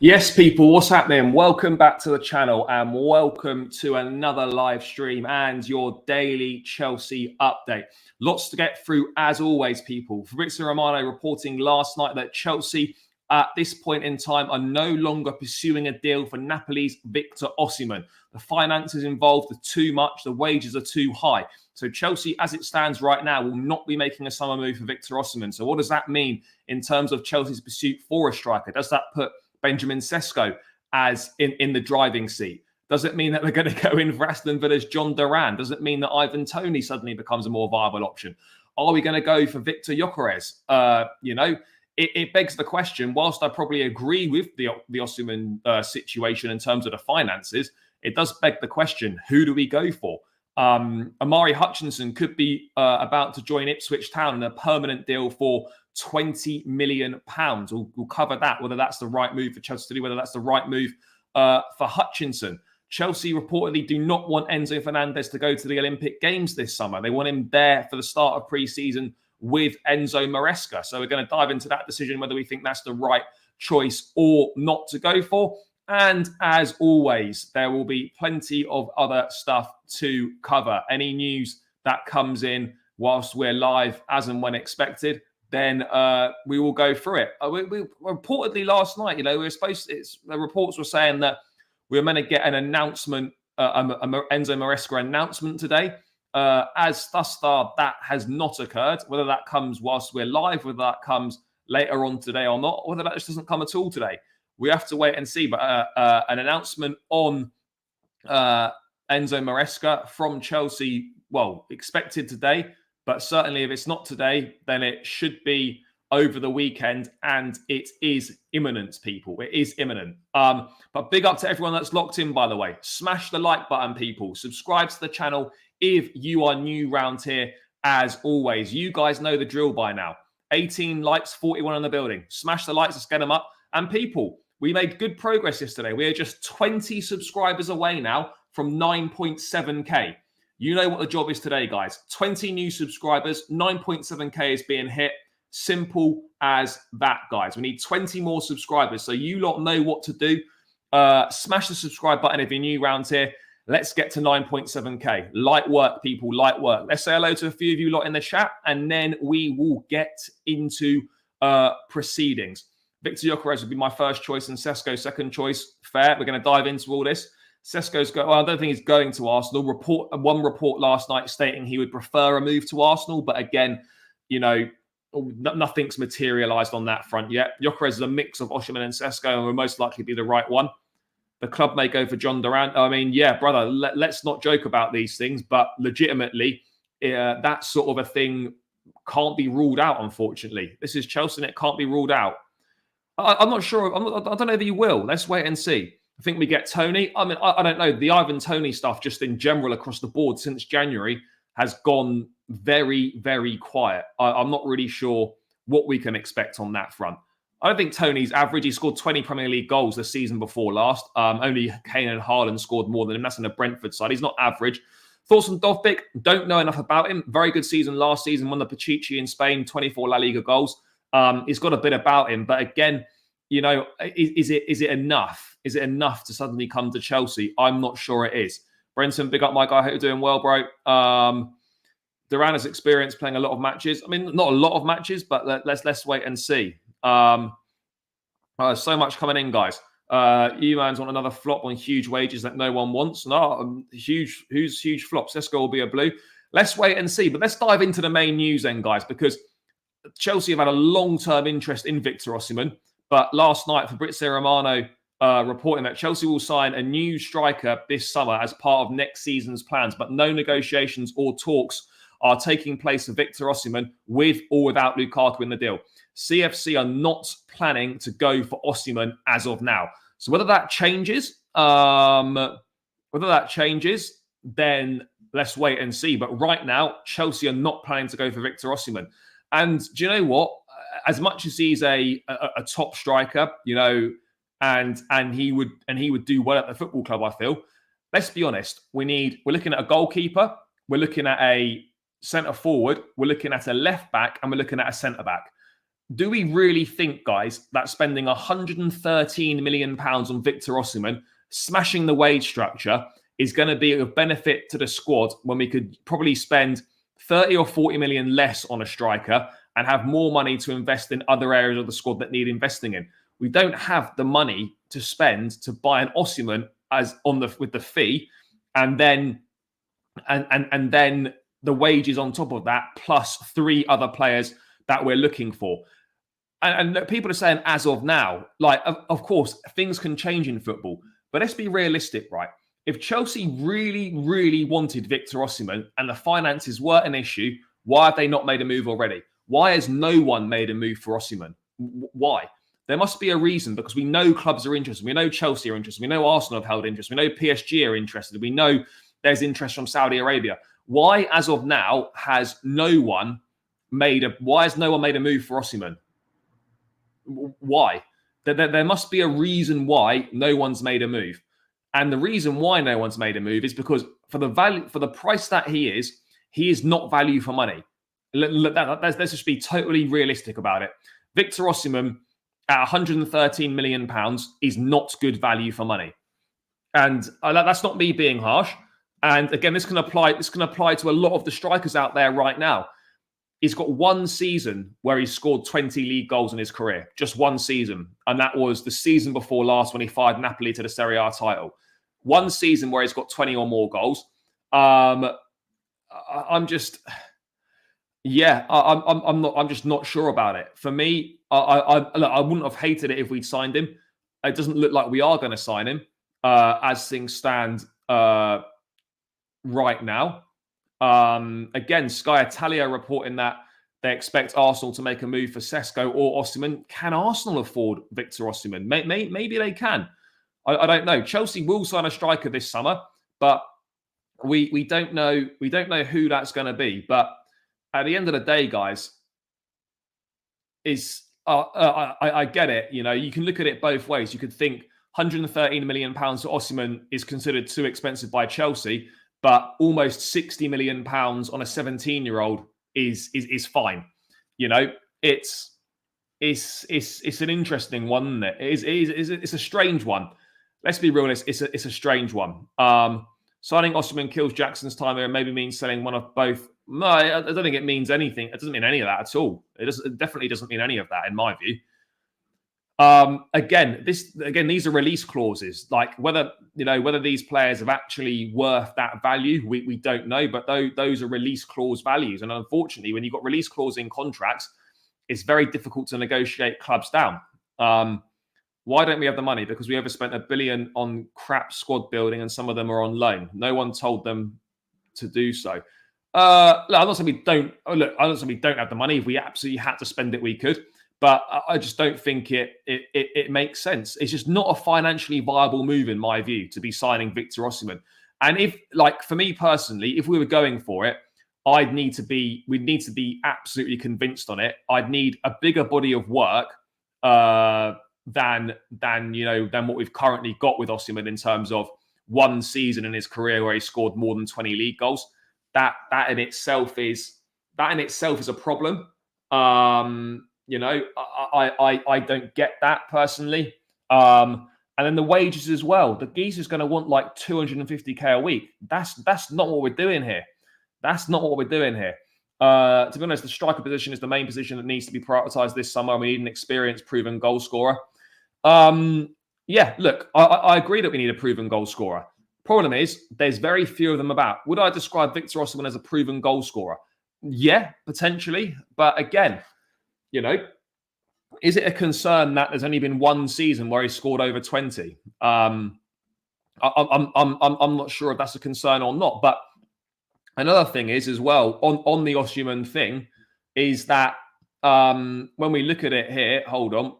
Yes, people, what's happening? Welcome back to the channel and welcome to another live stream and your daily Chelsea update. Lots to get through as always, people. Fabrizio Romano reporting last night that Chelsea at this point in time are no longer pursuing a deal for Napoli's Victor Osimhen. The finances involved are too much, the wages are too high. So Chelsea, as it stands right now, will not be making a summer move for Victor Osimhen. So what does that mean in terms of Chelsea's pursuit for a striker? Does that put Benjamin Sesko as in the driving seat? Does it mean that they're going to go in for Aston Villa's John Duran? Does it mean that Ivan Toney suddenly becomes a more viable option? Are we going to go for Victor Gyökeres? It begs the question. Whilst I probably agree with the Osimhen situation in terms of the finances, it does beg the question: who do we go for? Amari Hutchinson could be about to join Ipswich Town in a permanent deal for £20 million. We'll cover that, whether that's the right move for Chelsea to do, whether that's the right move for Hutchinson. Chelsea reportedly do not want Enzo Fernandez to go to the Olympic Games this summer. They want him there for the start of pre-season with Enzo Maresca. So we're going to dive into that decision, whether we think that's the right choice or not to go for. And as always, there will be plenty of other stuff to cover. Any news that comes in whilst we're live, as and when expected, then we will go through it. We reportedly last night, we were the reports were saying that we were meant to get an announcement, Enzo Maresca announcement today. As thus far, that has not occurred. Whether that comes whilst we're live, whether that comes later on today or not, or whether that just doesn't come at all today, we have to wait and see. But an announcement on Enzo Maresca from Chelsea, well, expected today. But certainly if it's not today, then it should be over the weekend. And it is imminent, people. It is imminent. But big up to everyone that's locked in, by the way. Smash the like button, people. Subscribe to the channel if you are new round here. As always, you guys know the drill by now. 18 likes, 41 in the building. Smash the likes, let's get them up. And people, we made good progress yesterday. We are just 20 subscribers away now from 9.7k. You know what the job is today, guys. 20 new subscribers, 9.7k is being hit. Simple as that, guys. We need 20 more subscribers. So you lot know what to do. Smash the subscribe button if you're new around here. Let's get to 9.7k. Light work, people, light work. Let's say hello to a few of you lot in the chat, and then we will get into proceedings. Victor Gyökeres would be my first choice and Sesko second choice. Fair. We're going to dive into all this. Sesko's going. Well, I don't think he's going to Arsenal. One report last night stating he would prefer a move to Arsenal, but again, nothing's materialised on that front yet. Gyökeres is a mix of Osimhen and Sesko, and will most likely be the right one. The club may go for John Duran. I mean, yeah, brother, let's not joke about these things, but legitimately, that sort of a thing can't be ruled out. Unfortunately, this is Chelsea, and it can't be ruled out. I'm not sure. I don't know if you will. Let's wait and see. I think we get Toney. I mean, I don't know. The Ivan Toney stuff, just in general across the board since January, has gone very, very quiet. I'm not really sure what we can expect on that front. I don't think Toney's average. He scored 20 Premier League goals the season before last. Only Kane and Haaland scored more than him. That's on the Brentford side. He's not average. Thoughts on Dovbyk? Don't know enough about him. Very good season last season. Won the Pichichi in Spain. 24 La Liga goals. He's got a bit about him. But again, is it enough? Is it enough to suddenly come to Chelsea? I'm not sure it is. Brenton, big up my guy. Hope you're doing well, bro. Duran has experience playing a lot of matches. I mean, not a lot of matches, but let's wait and see. So much coming in, guys. E-Man's want another flop on huge wages that no one wants. No, who's huge flops? Sesko will be a blue. Let's wait and see. But let's dive into the main news then, guys, because Chelsea have had a long-term interest in Victor Osimhen. But last night, Fabrizio Romano reporting that Chelsea will sign a new striker this summer as part of next season's plans, but no negotiations or talks are taking place for Victor Osimhen with or without Lukaku in the deal. CFC are not planning to go for Osimhen as of now. So whether that changes, then let's wait and see. But right now, Chelsea are not planning to go for Victor Osimhen. And do you know what? As much as he's a top striker, and he would do well at the football club, I feel. Let's be honest. We're looking at a goalkeeper. We're looking at a centre forward. We're looking at a left back, and we're looking at a centre back. do we really think, guys, that spending £113 million on Victor Osimhen, smashing the wage structure, is going to be of benefit to the squad when we could probably spend 30 or 40 million less on a striker and have more money to invest in other areas of the squad that need investing in? We don't have the money to spend to buy an Osimhen with the fee, and then the wages on top of that, plus 3 other players that we're looking for. And people are saying as of now, like, of course, things can change in football, but let's be realistic, right? If Chelsea really, really wanted Victor Osimhen and the finances weren't an issue, why have they not made a move already? Why has no one made a move for Osimhen? Why? There must be a reason, because we know clubs are interested. We know Chelsea are interested. We know Arsenal have held interest. We know PSG are interested. We know there's interest from Saudi Arabia. Why, as of now, has no one made a move for Osimhen? Why? There must be a reason why no one's made a move. And the reason why no one's made a move is because for the price that he is not value for money. Let's just be totally realistic about it. Victor Osimhen at £113 million is not good value for money. And that's not me being harsh. And again, this can apply to a lot of the strikers out there right now. He's got one season where he scored 20 league goals in his career. Just one season. And that was the season before last when he fired Napoli to the Serie A title. One season where he's got 20 or more goals. I'm just not sure about it. For me, I wouldn't have hated it if we'd signed him. It doesn't look like we are going to sign him as things stand right now. Again, Sky Italia reporting that they expect Arsenal to make a move for Sesko or Osimhen. Can Arsenal afford Victor Osimhen? Maybe they can. I don't know. Chelsea will sign a striker this summer, but we don't know. We don't know who that's going to be. But at the end of the day, guys, I get it. You know, you can look at it both ways. You could think £113 million to Osimhen is considered too expensive by Chelsea, but almost £60 million on a 17-year-old is fine. You know, it's an interesting one, isn't it? It's a strange one. Let's be real. It's a strange one. Signing Osimhen kills Jackson's time here and maybe means selling one of both. No, I don't think it means anything. It doesn't mean any of that at all. It definitely doesn't mean any of that in my view. Again, these are release clauses. Like whether these players are actually worth that value, we don't know. But those are release clause values, and unfortunately, when you've got release clause in contracts, it's very difficult to negotiate clubs down. Why don't we have the money? Because we overspent $1 billion on crap squad building, and some of them are on loan. No one told them to do so. I'm not saying we don't. I'm not saying we don't have the money. If we absolutely had to spend it, we could. But I just don't think it makes sense. It's just not a financially viable move in my view to be signing Victor Osimhen. And if, like, for me personally, if we were going for it, we'd need to be absolutely convinced on it. I'd need a bigger body of work than what we've currently got with Osimhen in terms of one season in his career where he scored more than 20 league goals. That in itself is a problem. You know, I don't get that personally. And then the wages as well. The geezer's going to want like 250k a week. That's not what we're doing here. That's not what we're doing here. To be honest, the striker position is the main position that needs to be prioritised this summer. We need an experienced, proven goal scorer. Look, I agree that we need a proven goal scorer. Problem is, there's very few of them about. Would I describe Victor Osimhen as a proven goal scorer? Yeah, potentially. But again, you know, is it a concern that there's only been one season where he scored over 20? I'm not sure if that's a concern or not. But another thing is as well on the Osimhen thing is that when we look at it here, hold on.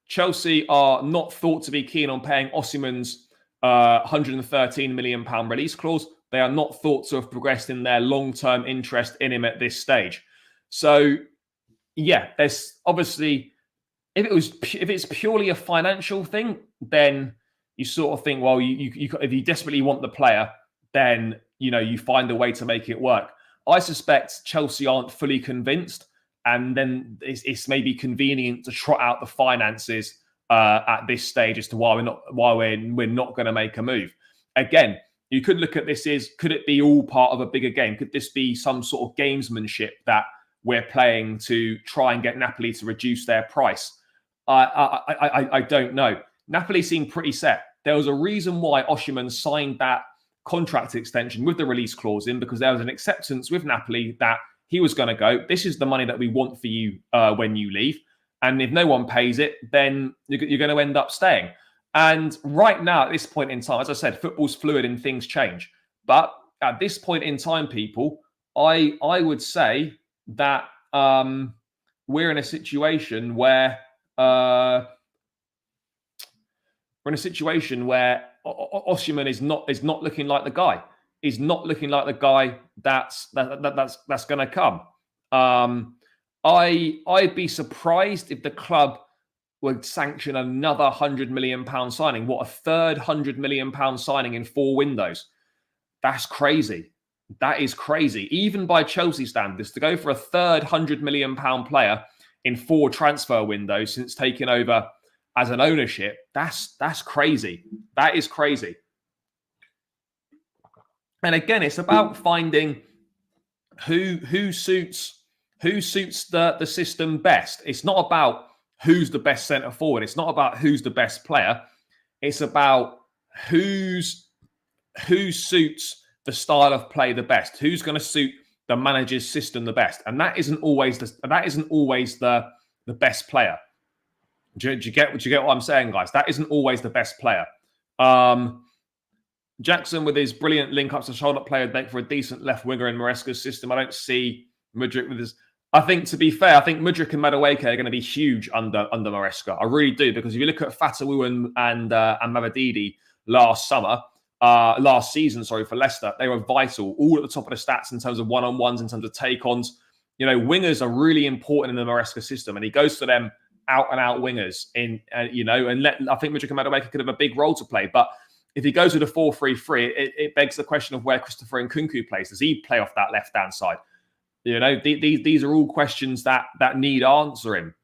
Chelsea are not thought to be keen on paying Osimhen's £113 million release clause. They are not thought to have progressed in their long-term interest in him at this stage. So, yeah, there's obviously, if it's purely a financial thing, then you sort of think, well, if you desperately want the player, then you find a way to make it work. I suspect Chelsea aren't fully convinced, and then it's maybe convenient to trot out the finances at this stage as to why we're not going to make a move. Again, you could look at this as, could it be all part of a bigger game? Could this be some sort of gamesmanship that we're playing to try and get Napoli to reduce their price? I don't know. Napoli seemed pretty set. There was a reason why Osimhen signed that contract extension with the release clause in, because there was an acceptance with Napoli that he was going to go, this is the money that we want for you when you leave. And if no one pays it, then you're going to end up staying. And right now, at this point in time, as I said, football's fluid and things change. But at this point in time, people, I would say that we're in a situation where Osimhen is not looking like the guy. He's not looking like the guy that's going to come. I'd be surprised if the club would sanction another £100 million signing. What, a third £100 million signing in 4 windows? That's crazy. That is crazy. Even by Chelsea standards, to go for a third £100 million player in 4 transfer windows since taking over as an ownership, that's crazy. That is crazy. And again, it's about finding who suits the system best. It's not about who's the best centre forward. It's not about who's the best player. It's about who suits the style of play the best. Who's going to suit the manager's system the best. And that isn't always the best player. Do you get what I'm saying, guys? That isn't always the best player. Jackson, with his brilliant link-ups to shoulder play, would make for a decent left winger in Maresca's system. I don't see Mudryk with his... I think, to be fair, I think Mudryk and Madueke are going to be huge under Maresca. I really do, because if you look at Fatawu and Mavididi last season, for Leicester, they were vital, all at the top of the stats in terms of one-on-ones, in terms of take-ons. You know, wingers are really important in the Maresca system, and he goes to them out-and-out wingers. I think Mudryk and Madueke could have a big role to play, but if he goes with a 4-3-3, it begs the question of where Christopher Nkunku plays. Does he play off that left-hand side? You know, these are all questions that need answering.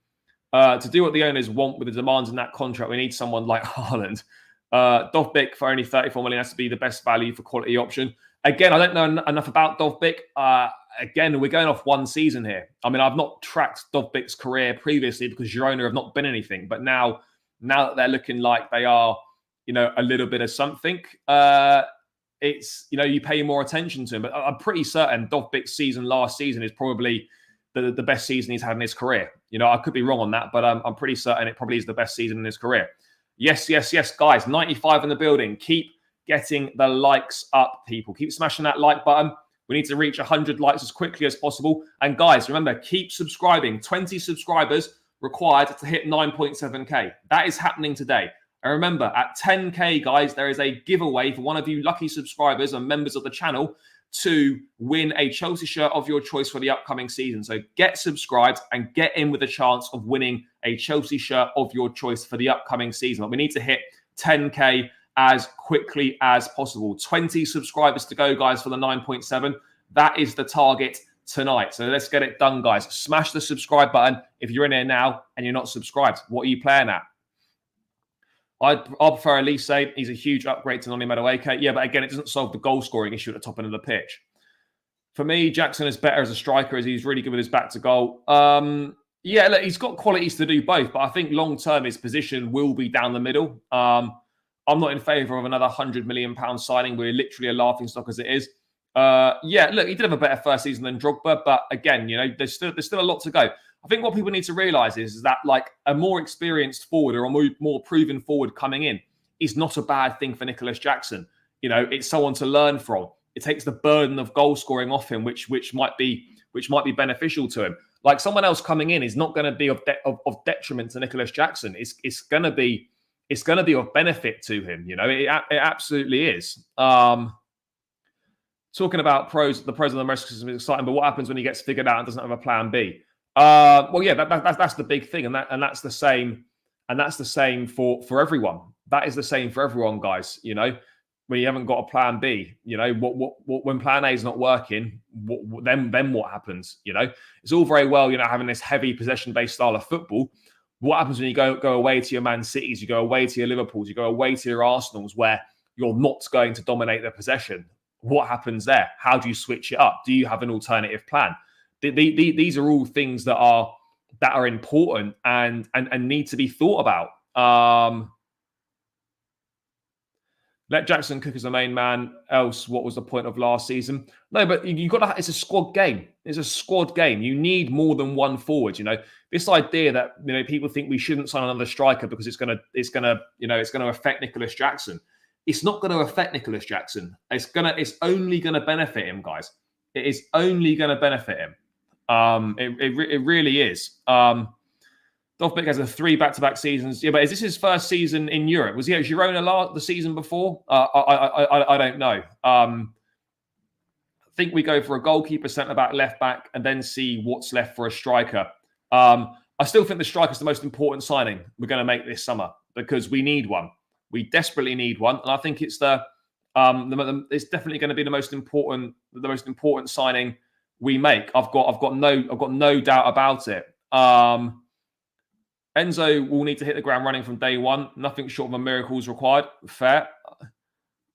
To do what the owners want with the demands in that contract, we need someone like Haaland. Dovbyk for only 34 million has to be the best value for quality option. Again, I don't know enough about Dovbyk. Again, we're going off one season here. I mean, I've not tracked Dovbyk's career previously because Girona have not been anything. But now that they're looking like they are, you know, a little bit of something, it's, you know, you pay more attention to him. But I'm pretty certain Dovbyk's last season is probably the best season he's had in his career. You know, I could be wrong on that, but I'm pretty certain it probably is the best season in his career. Yes, guys, 95 in the building. Keep getting the likes up, people. Keep smashing that like button. We need to reach 100 likes as quickly as possible. And guys, remember, keep subscribing. 20 subscribers required to hit 9.7K. That is happening today. And remember, at 10K, guys, there is a giveaway for one of you lucky subscribers and members of the channel to win a Chelsea shirt of your choice for the upcoming season. So get subscribed and get in with a chance of winning a Chelsea shirt of your choice for the upcoming season. But we need to hit 10K as quickly as possible. 20 subscribers to go, guys, for the 9.7. That is the target tonight. So let's get it done, guys. Smash the subscribe button if you're in here now and you're not subscribed. What are you playing at? I prefer Olise. He's a huge upgrade to Noni Madueke. Yeah, but again, it doesn't solve the goal-scoring issue at the top end of the pitch. For me, Jackson is better as a striker, as he's really good with his back to goal. Yeah, look, he's got qualities to do both, but I think long-term his position will be down the middle. I'm not in favour of another £100 million signing. We're literally a laughingstock as it is. Yeah, look, he did have a better first season than Drogba, but again, you know, there's still a lot to go. I think what people need to realise is that, like, a more experienced forward or a more proven forward coming in is not a bad thing for Nicholas Jackson. You know, it's someone to learn from. It takes the burden of goal scoring off him, which might be beneficial to him. Like, someone else coming in is not going to be of detriment to Nicholas Jackson. It's going to be of benefit to him. You know, it absolutely is. Talking about the pros of the Maresca system is exciting, but what happens when he gets figured out and doesn't have a plan B? Well, yeah, that's the big thing, and that's the same, for everyone. That is the same for everyone, guys. You know, when you haven't got a plan B? You know, when plan A is not working, then what happens? You know, it's all very well, you know, having this heavy possession-based style of football. What happens when you go away to your Man Cities, you go away to your Liverpools, you go away to your Arsenals, where you're not going to dominate the possession? What happens there? How do you switch it up? Do you have an alternative plan? These are all things that are important and need to be thought about. Let Jackson cook as the main man. Else, what was the point of last season? No, but you got to. It's a squad game. It's a squad game. You need more than one forward. You know, this idea that, you know, people think we shouldn't sign another striker because it's gonna affect Nicholas Jackson. It's not going to affect Nicholas Jackson. It's only gonna benefit him, guys. It is only going to benefit him. It really is. Dovbyk has 3 back-to-back seasons. Yeah, but is this his first season in Europe? Was he at Girona the season before? I don't know. I think we go for a goalkeeper, centre-back, left-back, and then see what's left for a striker. I still think the striker is the most important signing we're going to make this summer because we need one. We desperately need one, and I think it's it's definitely going to be the most important signing we make. I've got no doubt about it. Enzo will need to hit the ground running from day one. Nothing short of a miracle is required. Fair.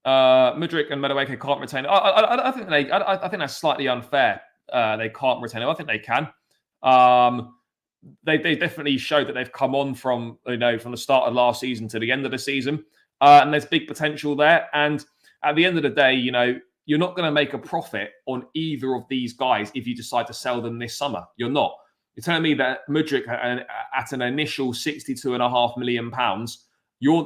Mudryk and Madueke can't retain it. I think that's slightly unfair. They can't retain it. I think they can. They definitely showed that they've come on from the start of last season to the end of the season, and there's big potential there. And at the end of the day, you know, you're not going to make a profit on either of these guys if you decide to sell them this summer. You're not. You're telling me that Mudryk at an initial £62.5 million,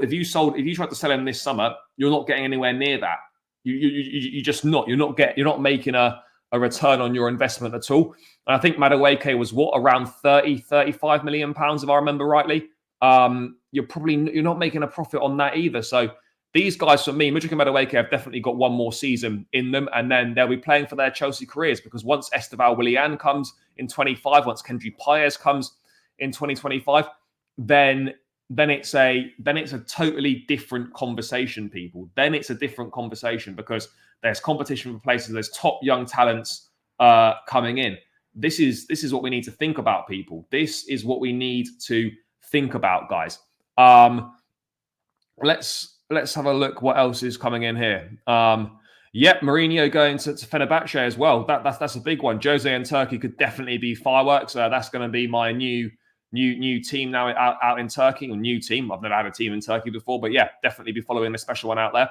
if you tried to sell him this summer, you're not getting anywhere near that. You just not. You're not making a return on your investment at all. And I think Madueke was around 35 million pounds, if I remember rightly. You're not making a profit on that either. So these guys, for me, Mudryk and Madueke have definitely got one more season in them, and then they'll be playing for their Chelsea careers, because once Esteval Willian comes in 25, once Kendry Paez comes in 2025, then it's a totally different conversation, people. Then it's a different conversation because there's competition for places. There's top young talents coming in. This is what we need to think about, people. This is what we need to think about, guys. Let's have a look what else is coming in here. Mourinho going to Fenerbahce as well. That's a big one. Jose in Turkey could definitely be fireworks. That's going to be my new team now out in Turkey. A new team. I've never had a team in Turkey before, but yeah, definitely be following a special one out there.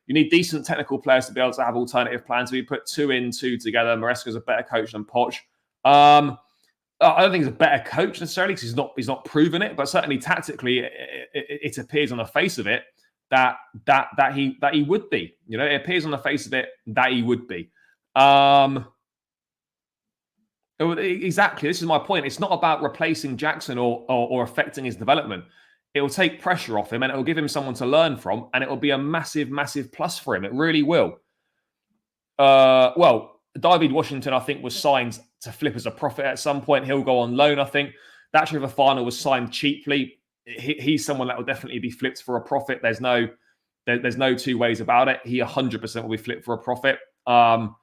You need decent technical players to be able to have alternative plans. We put 2 in, 2 together. Maresca's a better coach than Poch. I don't think he's a better coach necessarily because he's not proven it, but certainly tactically, it appears on the face of it that he would be. You know, it appears on the face of it that he would be. Exactly. This is my point. It's not about replacing Jackson or affecting his development. It will take pressure off him and it will give him someone to learn from, and it will be a massive, massive plus for him. It really will. David Washington, I think, was signed to flip as a profit at some point. He'll go on loan, I think. That Fofana was signed cheaply. He's someone that will definitely be flipped for a profit. There's no 2 ways about it. He 100% will be flipped for a profit. Osimhen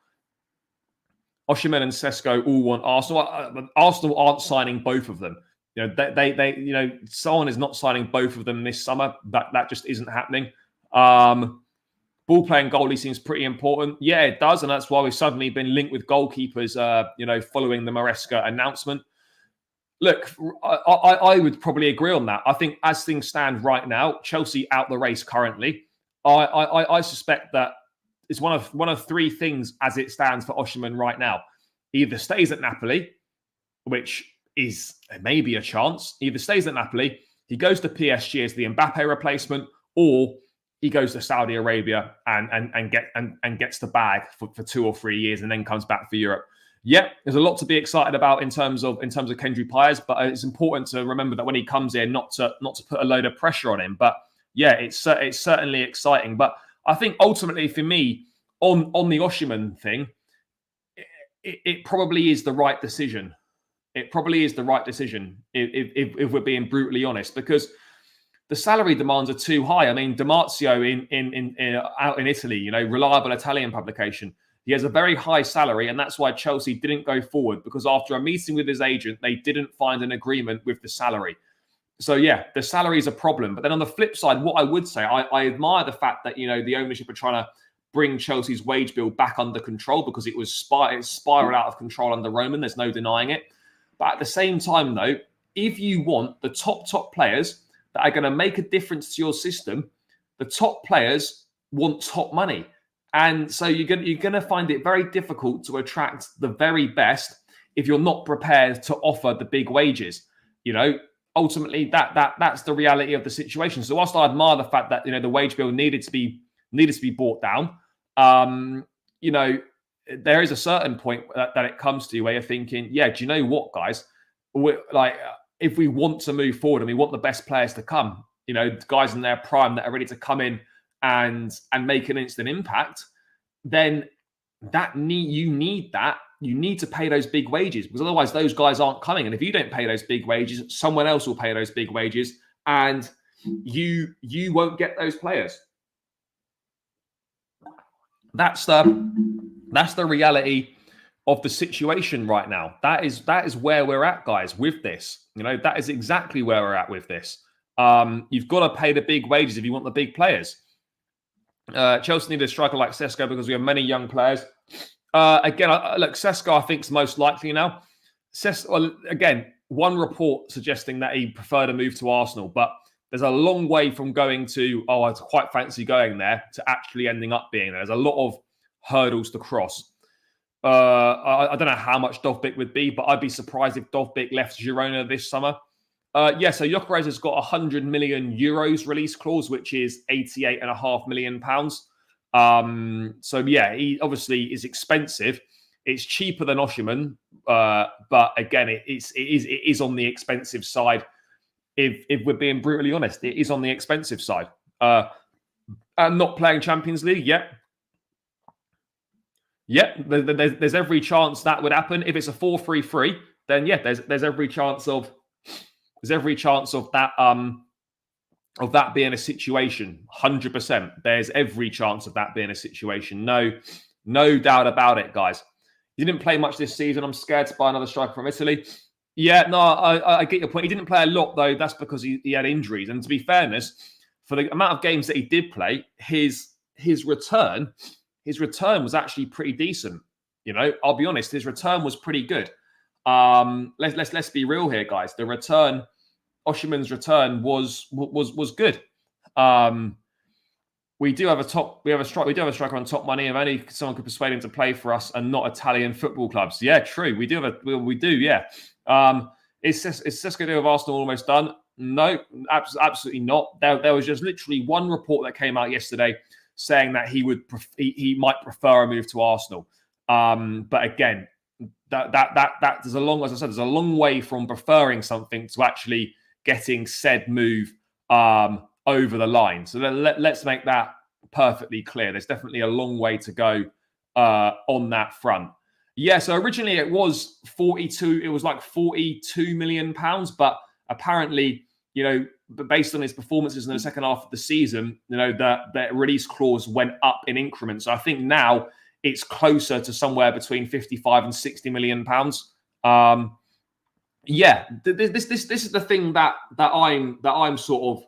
and Sesko all want Arsenal. Arsenal aren't signing both of them. You know, they someone is not signing both of them this summer. That just isn't happening. Ball playing goalie seems pretty important. Yeah, it does, and that's why we've suddenly been linked with goalkeepers. Following the Maresca announcement. Look, I would probably agree on that. I think as things stand right now, Chelsea out the race currently. I suspect that it's one of 3 things as it stands for Osimhen right now. Either stays at Napoli, which is maybe a chance. Either stays at Napoli, he goes to PSG as the Mbappe replacement, or he goes to Saudi Arabia and gets the bag for 2 or 3 years and then comes back for Europe. Yeah, there's a lot to be excited about in terms of Kendry Paez, but it's important to remember that when he comes in, not to put a load of pressure on him. But yeah, it's certainly exciting. But I think ultimately for me, on the Osimhen thing, it probably is the right decision. It probably is the right decision if we're being brutally honest, because the salary demands are too high. I mean, Di Marzio out in Italy, reliable Italian publication, he has a very high salary, and that's why Chelsea didn't go forward, because after a meeting with his agent, they didn't find an agreement with the salary. So yeah, the salary is a problem. But then on the flip side, what I would say, I admire the fact that the ownership are trying to bring Chelsea's wage bill back under control, because it spiraled out of control under Roman. There's no denying it. But at the same time, though, if you want the top players that are going to make a difference to your system, the top players want top money. And so you're going to find it very difficult to attract the very best if you're not prepared to offer the big wages. Ultimately, that's the reality of the situation. So whilst I admire the fact that the wage bill needed to be brought down, there is a certain point that it comes to where you're thinking, yeah, do you know what, guys? If we want to move forward and we want the best players to come, guys in their prime that are ready to come in and make an instant impact, then you need to pay those big wages, because otherwise those guys aren't coming. And if you don't pay those big wages, someone else will pay those big wages, and you won't get those players. That's the reality of the situation right now. That is where we're at, guys, with this. That is exactly where we're at with this. You've got to pay the big wages if you want the big players. Chelsea need a striker like Sesko because we have many young players. Again, look, Sesko I think is most likely now. Again, one report suggesting that he preferred a move to Arsenal, but there's a long way from going to, I quite fancy going there, to actually ending up being there. There's a lot of hurdles to cross. I don't know how much Dovbyk would be, but I'd be surprised if Dovbyk left Girona this summer. So Gyökeres has got 100 million euros release clause, which is 88.5 million pounds. So yeah, he obviously is expensive. It's cheaper than Osimhen, but again, it is on the expensive side. If we're being brutally honest, it is on the expensive side. And not playing Champions League yet. Yeah, there's every chance that would happen. If it's a 4-3-3, then yeah, there's every chance of that being a situation. 100%. There's every chance of that being a situation. No doubt about it, guys. He didn't play much this season. I'm scared to buy another striker from Italy. Yeah, no, I get your point. He didn't play a lot, though. That's because he had injuries. And to be fairness, for the amount of games that he did play, his return was actually pretty decent. I'll be honest, his return was pretty good. Let's be real here, guys. Osimhen's return was good. We do have a striker on top money. If only someone could persuade him to play for us and not Italian football clubs. Yeah, true. We do. Yeah. Is Sesko deal with Arsenal almost done? No, absolutely not. There was just literally one report that came out yesterday saying that he might prefer a move to Arsenal. But again, that there's a long way from preferring something to actually getting said move over the line. So let's make that perfectly clear. There's definitely a long way to go on that front. Yeah, so originally it was 42. It was like 42 million pounds, but apparently, based on his performances in the second half of the season, the release clause went up in increments. So I think now it's closer to somewhere between 55 and 60 million pounds. Yeah, this is the thing that I'm sort of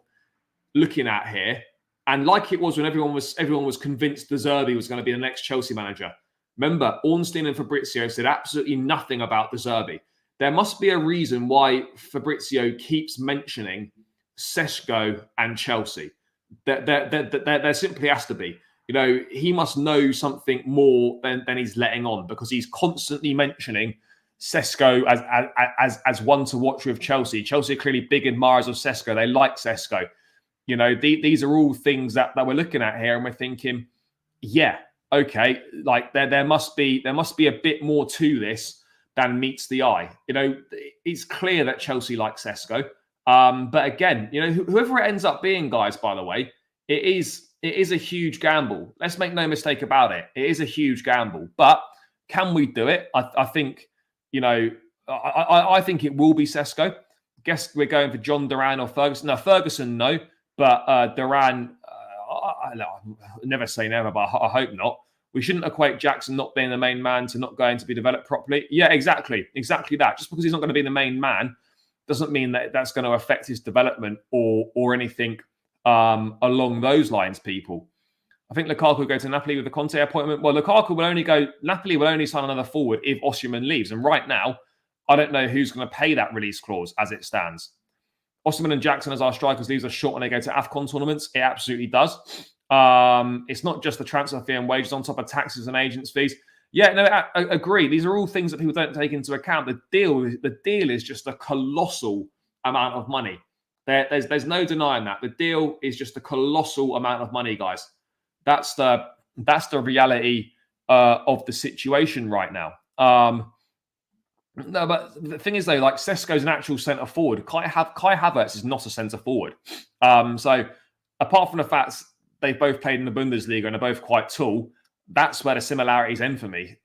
looking at here, and like it was when everyone was convinced De Zerbi was going to be the next Chelsea manager. Remember, Ornstein and Fabrizio said absolutely nothing about De Zerbi. There must be a reason why Fabrizio keeps mentioning Sesko and Chelsea. There simply has to be. He must know something more than he's letting on, because he's constantly mentioning Sesko as one to watch with Chelsea. Chelsea are clearly big admirers of Sesko. They like Sesko. These are all things that we're looking at here, and we're thinking, yeah, okay, like there must be a bit more to this than meets the eye. It's clear that Chelsea like Sesko. But again, whoever it ends up being, guys, by the way, it is a huge gamble. Let's make no mistake about it. It is a huge gamble. But can we do it? I think, I think it will be Sesko. Guess we're going for John Duran or Ferguson. No, Ferguson, no. But Duran, I never say never, but I hope not. We shouldn't equate Jackson not being the main man to not going to be developed properly. Yeah, exactly that. Just because he's not going to be the main man doesn't mean that that's going to affect his development or anything along those lines, people. I think Lukaku will go to Napoli with the Conte appointment. Well, Napoli will only sign another forward if Osimhen leaves. And right now, I don't know who's going to pay that release clause as it stands. Osimhen and Jackson as our strikers leaves us short when they go to AFCON tournaments. It absolutely does. It's not just the transfer fee and wages on top of taxes and agents' fees. Yeah, no, I agree. These are all things that people don't take into account. The deal is just a colossal amount of money. There's no denying that. The deal is just a colossal amount of money, guys. That's the reality of the situation right now. No, but the thing is, though, like Sesko's an actual centre forward. Kai Havertz is not a centre forward. So apart from the fact they've both played in the Bundesliga and are both quite tall, that's where the similarities end for me.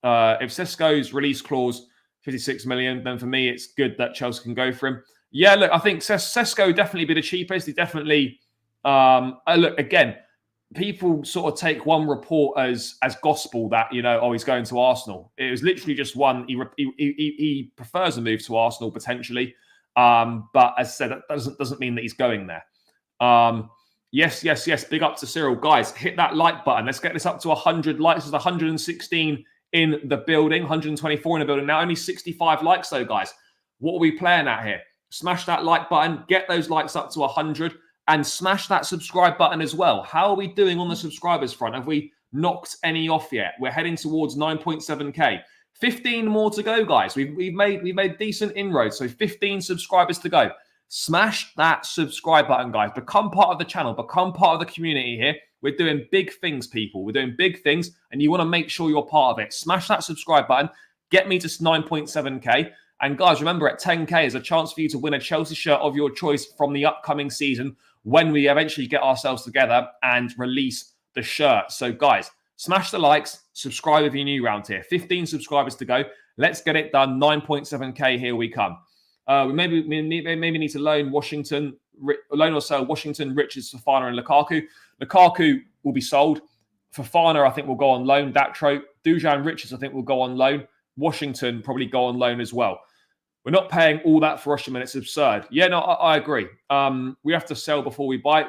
If Sesko's release clause 56 million, then for me it's good that Chelsea can go for him. Yeah, look, I think Sesko would definitely be the cheapest. He definitely look again. People sort of take one report as gospel that, he's going to Arsenal. It was literally just one. He prefers a move to Arsenal potentially, but as I said, that doesn't mean that he's going there. Yes. Big up to Cyril, guys. Hit that like button. Let's get this up to 100 likes. There's 116 in the building, 124 in the building now. Only 65 likes though, guys. What are we playing at here? Smash that like button. Get those likes up to 100. And smash that subscribe button as well. How are we doing on the subscribers front? Have we knocked any off yet? We're heading towards 9.7k. 15 more to go, guys. We've made decent inroads. So 15 subscribers to go. Smash that subscribe button, guys. Become part of the channel. Become part of the community here. We're doing big things, people. We're doing big things, and you want to make sure you're part of it. Smash that subscribe button. Get me to 9.7k. And guys, remember, at 10k is a chance for you to win a Chelsea shirt of your choice from the upcoming season, when we eventually get ourselves together and release the shirt. So guys, smash the likes, subscribe if you're new around here. 15 subscribers to go. Let's get it done. 9.7k, here we come. We maybe need to loan or sell Washington, Richards, Fofana and Lukaku. Lukaku will be sold. Fofana, I think, will go on loan. Datro, Dujan, Richards, I think, will go on loan. Washington probably go on loan as well. We're not paying all that for Osimhen. It's absurd. Yeah, no, I agree. We have to sell before we buy.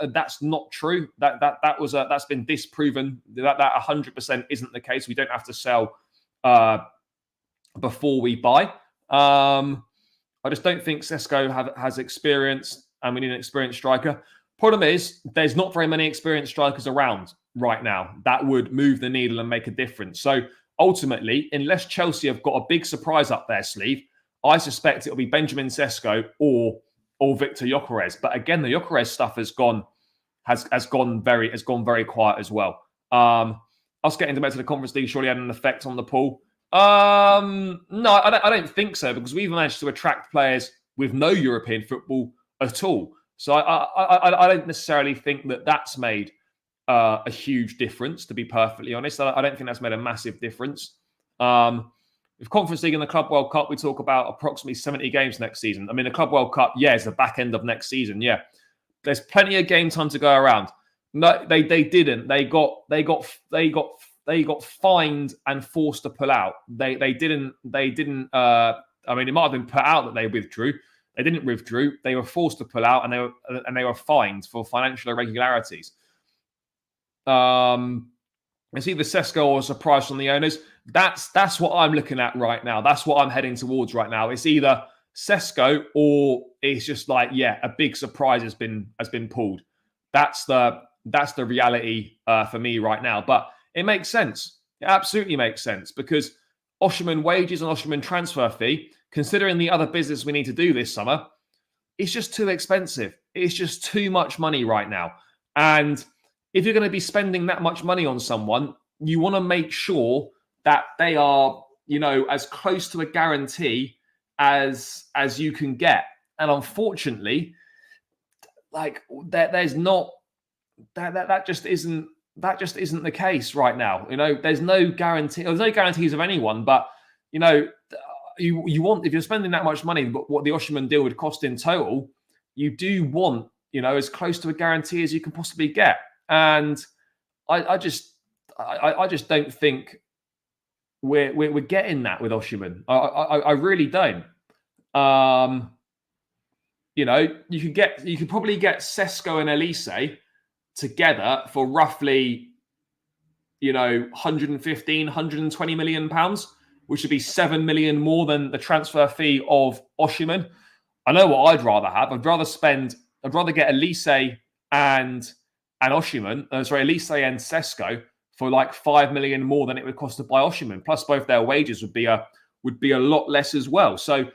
That's not true. That's been disproven. That 100% isn't the case. We don't have to sell before we buy. I just don't think Sesko has experience, and we need an experienced striker. Problem is, there's not very many experienced strikers around right now that would move the needle and make a difference. So ultimately, unless Chelsea have got a big surprise up their sleeve, I suspect it'll be Benjamin Sesko or Victor Gyökeres. But again, the Gyökeres stuff has gone very quiet as well. Us getting back to the Conference League surely had an effect on the pool. No, I don't think so, because we've managed to attract players with no European football at all. So I don't necessarily think that that's made a huge difference, to be perfectly honest. I don't think that's made a massive difference. With Conference League and the Club World Cup, we talk about approximately 70 games next season. I mean, the Club World Cup, is the back end of next season. Yeah, there's plenty of game time to go around. No, they didn't. They got fined and forced to pull out. They didn't. I mean, it might have been put out that they withdrew. They didn't withdraw. They were forced to pull out, and they were fined for financial irregularities. It's either Sesko or a surprise from the owners. That's what I'm looking at right now. That's what I'm heading towards right now. It's either Sesko or it's just like, a big surprise has been pulled. That's the reality for me right now. But it makes sense. It absolutely makes sense, because Osimhen wages and Osimhen transfer fee, considering the other business we need to do this summer, it's just too expensive. It's just too much money right now. And if you're going to be spending that much money on someone, you want to make sure that they are, as close to a guarantee as you can get. And unfortunately, like there's not that just isn't the case right now. There's no guarantee. There's no guarantees of anyone, but you want, if you're spending that much money, but what the Osimhen deal would cost in total, you do want as close to a guarantee as you can possibly get. And I just don't think we're getting that with Osimhen. I really don't. You could probably get Sesko and Olise together for roughly 115, 120 million pounds, which would be 7 million more than the transfer fee of Osimhen. I know what I'd rather have. I'd rather get Olise and Osimhen, Olise and Sesko for like 5 million more than it would cost to buy Osimhen. Plus, both their wages would be a lot less as well. So,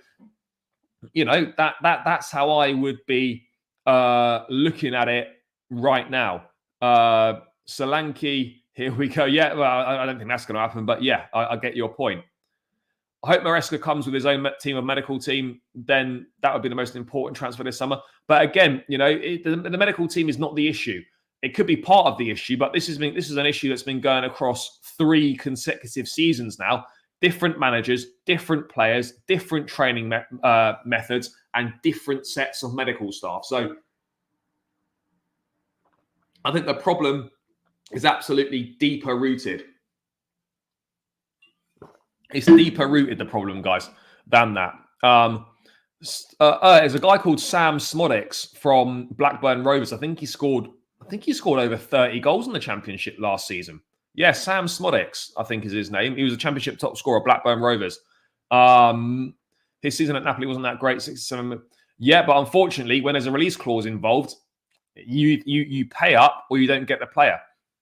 that's how I would be looking at it right now. Solanke, here we go. Yeah, well, I don't think that's going to happen, but yeah, I get your point. I hope Maresca comes with his own team of medical team. Then that would be the most important transfer this summer. But again, the medical team is not the issue. It could be part of the issue, but this is an issue that's been going across 3 consecutive seasons now. Different managers, different players, different training methods, and different sets of medical staff. So I think the problem is absolutely deeper rooted. It's deeper rooted, the problem, guys, than that. There's a guy called Sam Smodics from Blackburn Rovers. I think he scored over 30 goals in the Championship last season. Yeah, Sam Smodics, I think is his name. He was a Championship top scorer at Blackburn Rovers. His season at Napoli wasn't that great, 67. Yeah, but unfortunately, when there's a release clause involved, you pay up or you don't get the player.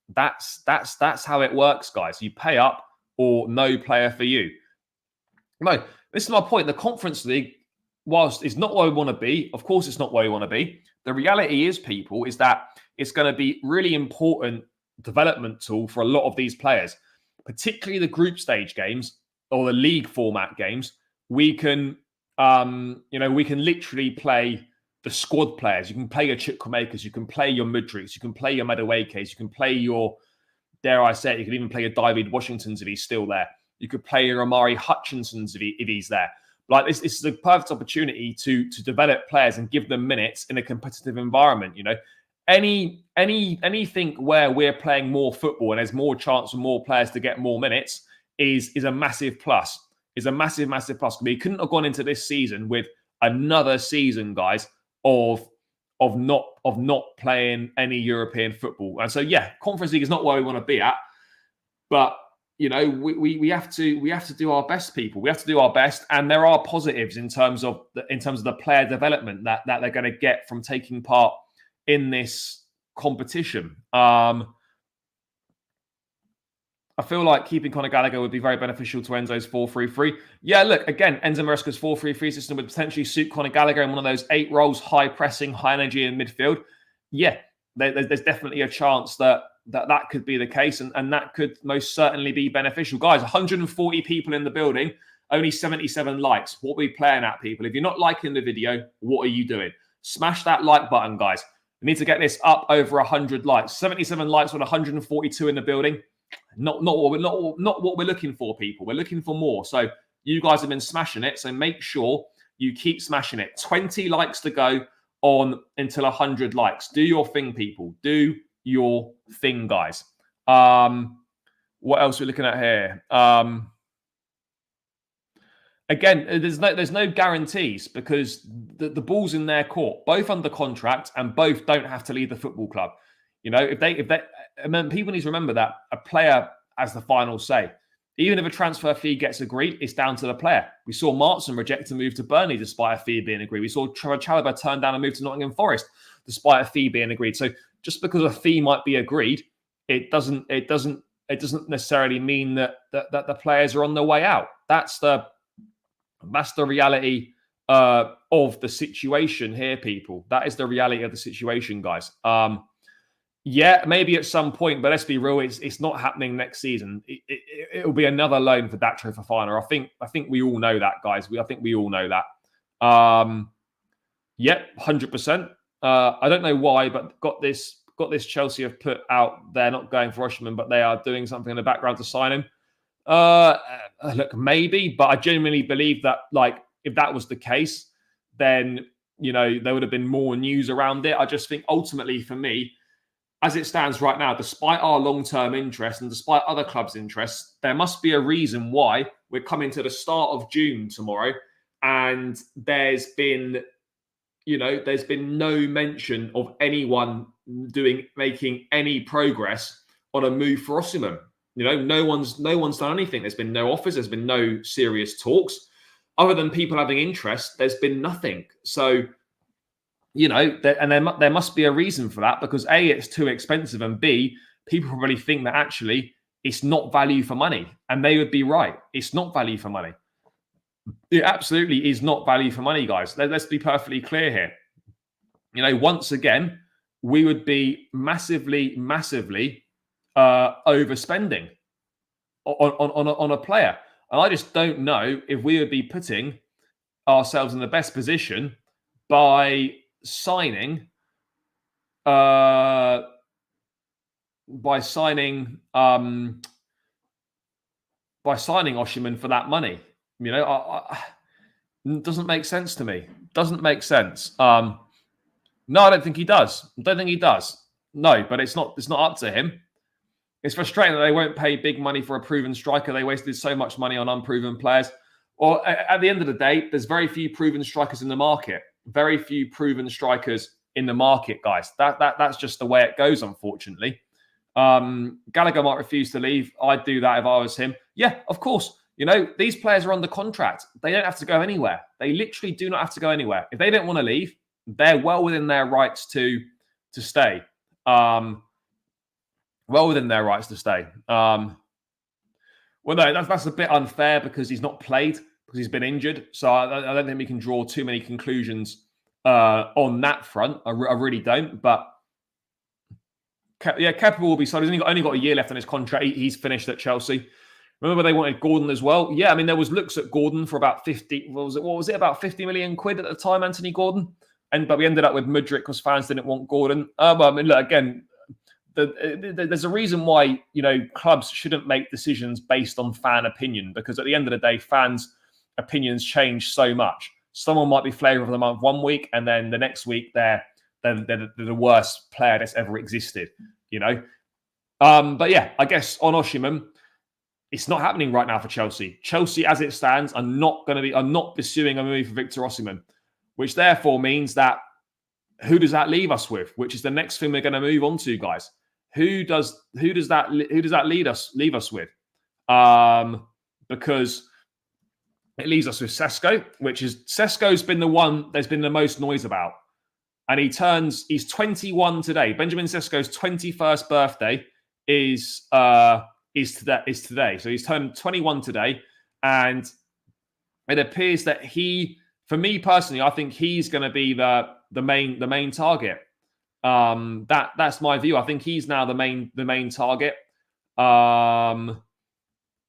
That's how it works, guys. You pay up or no player for you. No, this is my point. The Conference League, whilst it's not where we want to be, of course it's not where we want to be. The reality is, people, is that it's going to be really important development tool for a lot of these players, particularly the group stage games or the league format games. We can, we can literally play the squad players. You can play your Chukwuemekas, you can play your Mudriks, you can play your Maduekes, you can play your, dare I say it, you can even play your David Washingtons if he's still there. You could play your Amari Hutchinsons if he's there. Like this is a perfect opportunity to develop players and give them minutes in a competitive environment. Anything where we're playing more football and there's more chance for more players to get more minutes is a massive plus. Is a massive plus. We couldn't have gone into this season with another season, guys, of not playing any European football. And so, yeah, Conference League is not where we want to be at. But we have to do our best, people. We have to do our best, and there are positives in terms of the player development that they're going to get from taking part in this competition. I feel like keeping Conor Gallagher would be very beneficial to Enzo's 4-3-3. Yeah, look, again, Enzo Maresca's 4-3-3 system would potentially suit Conor Gallagher in one of those 8 roles, high pressing, high energy in midfield. Yeah, there's definitely a chance that could be the case, and that could most certainly be beneficial. Guys, 140 people in the building, only 77 likes. What are we playing at, people? If you're not liking the video, what are you doing? Smash that like button, guys. We need to get this up over 100 likes. 77 likes with 142 in the building. Not what we're looking for, people. We're looking for more. So you guys have been smashing it. So make sure you keep smashing it. 20 likes to go on until 100 likes. Do your thing, people. Do your thing, guys. What else are we looking at here? Again, there's no guarantees because the ball's in their court, both under contract and both don't have to leave the football club. If they, people need to remember that a player has the final say. Even if a transfer fee gets agreed, it's down to the player. We saw Martin reject a move to Burnley despite a fee being agreed. We saw Trevor Chalobah turn down a move to Nottingham Forest despite a fee being agreed. So just because a fee might be agreed, it doesn't necessarily mean that the players are on their way out. That's the reality of the situation here, people. That is the reality of the situation, guys. Yeah, maybe at some point, but let's be real, it's not happening next season. It'll be another loan for Datro Fofana. I think we all know that, guys. I think we all know that. Yep, 100%. I don't know why, but got this Chelsea have put out, they're not going for Osimhen, but they are doing something in the background to sign him. Look, maybe, but I genuinely believe that, like, if that was the case, then there would have been more news around it. I just think ultimately for me, as it stands right now, despite our long-term interest and despite other clubs' interests, there must be a reason why we're coming to the start of June tomorrow, and there's been no mention of anyone making any progress on a move for Osimhen. No one's done anything. There's been no offers. There's been no serious talks. Other than people having interest, there's been nothing. So, there must be a reason for that, because A, it's too expensive, and B, people probably think that actually it's not value for money. And they would be right. It's not value for money. It absolutely is not value for money, guys. Let's be perfectly clear here. Once again, we would be massively overspending on a player. And I just don't know if we would be putting ourselves in the best position by signing Osimhen for that money. It doesn't make sense to me. Doesn't make sense. No, I don't think he does. No, but it's not up to him. It's frustrating that they won't pay big money for a proven striker. They wasted so much money on unproven players. Or at the end of the day, there's very few proven strikers in the market. Very few proven strikers in the market, guys. That's just the way it goes, unfortunately. Gallagher might refuse to leave. I'd do that if I was him. Yeah, of course. These players are under contract. They don't have to go anywhere. They literally do not have to go anywhere. If they don't want to leave, they're well within their rights to stay. Well within their rights to stay. Well, no, that's a bit unfair because he's not played, because he's been injured. So I don't think we can draw too many conclusions on that front. I really don't. But yeah, Kepa will be sold. He's only got a year left on his contract. He's finished at Chelsea. Remember they wanted Gordon as well? Yeah, I mean, there was looks at Gordon for about 50, what was it, about 50 million quid at the time, Anthony Gordon? But we ended up with Mudryk because fans didn't want Gordon. But I mean, look, again, there's a reason why, clubs shouldn't make decisions based on fan opinion, because at the end of the day, fans' opinions change so much. Someone might be flavour of the month one week, and then the next week they're the worst player that's ever existed, But yeah, I guess on Osimhen, it's not happening right now for Chelsea. Chelsea, as it stands, are not pursuing a move for Victor Osimhen, which therefore means that who does that leave us with? Which is the next thing we're going to move on to, guys. Who does that leave us with? Because it leaves us with Sesko, Sesko's been the one there's been the most noise about. And he's 21 today. Benjamin Sesko's 21st birthday is today. So he's turned 21 today. And it appears that for me personally, I think he's going to be the main target. That's my view. I think he's now the main target.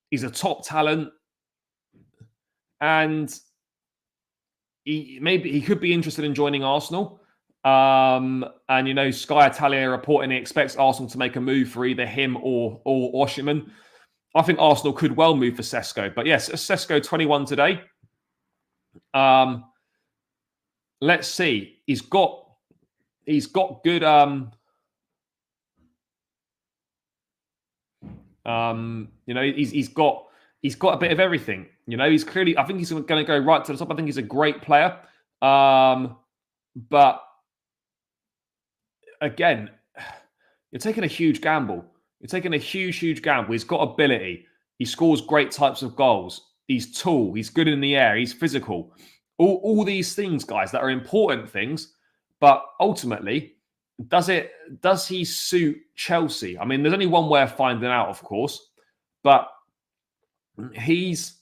He's a top talent, and he could be interested in joining Arsenal. And Sky Italia reporting he expects Arsenal to make a move for either him or Osimhen. I think Arsenal could well move for Sesko, but yes, Sesko 21 today. Let's see. He's got good he's got a bit of everything. He's clearly, I think he's going to go right to the top. I think he's a great player. But again, you're taking a huge gamble. He's got ability. He scores great types of goals. He's tall. He's good in the air. He's physical. All these things, guys, that are important things. But ultimately, does he suit Chelsea? I mean, there's only one way of finding out, of course. But he's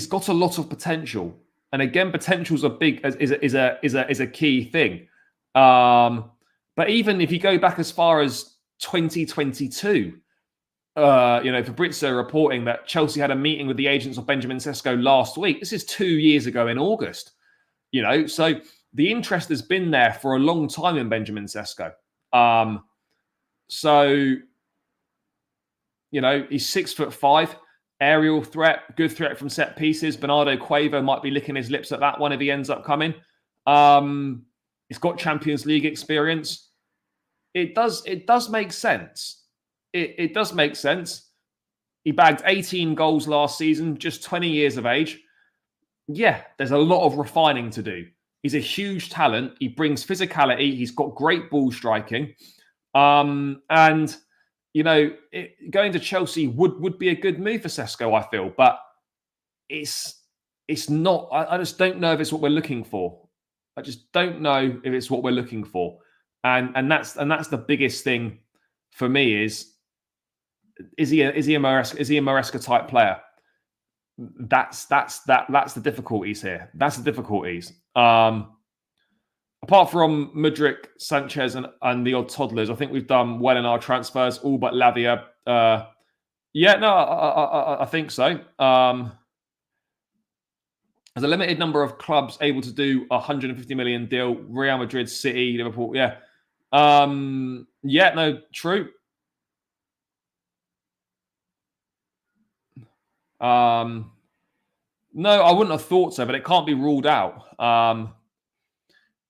got a lot of potential. And again, potential's is a key thing. But even if you go back as far as 2022, Fabrizio reporting that Chelsea had a meeting with the agents of Benjamin Sesko last week. This is 2 years ago in August. So the interest has been there for a long time in Benjamin Sesko. He's 6'5", aerial threat, good threat from set pieces. Bernardo Cueva might be licking his lips at that one if he ends up coming. He's got Champions League experience. It does make sense. It does make sense. He bagged 18 goals last season, just 20 years of age. Yeah, there's a lot of refining to do. He's a huge talent. He brings physicality. He's got great ball striking. And, you know, going to Chelsea would be a good move for Sesko, I feel. But it's not. I just don't know if it's what we're looking for. I just don't know if it's what we're looking for. And that's the biggest thing for me is he a Maresca type player? That's the difficulties here. That's the difficulties. Apart from Mudryk, Sanchez, and the odd toddlers, I think we've done well in our transfers, all but Lavia. Yeah, no, I think so. There's a limited number of clubs able to do a 150 million deal. Real Madrid, City, Liverpool. Yeah. Yeah, no, true. No, I wouldn't have thought so, but it can't be ruled out.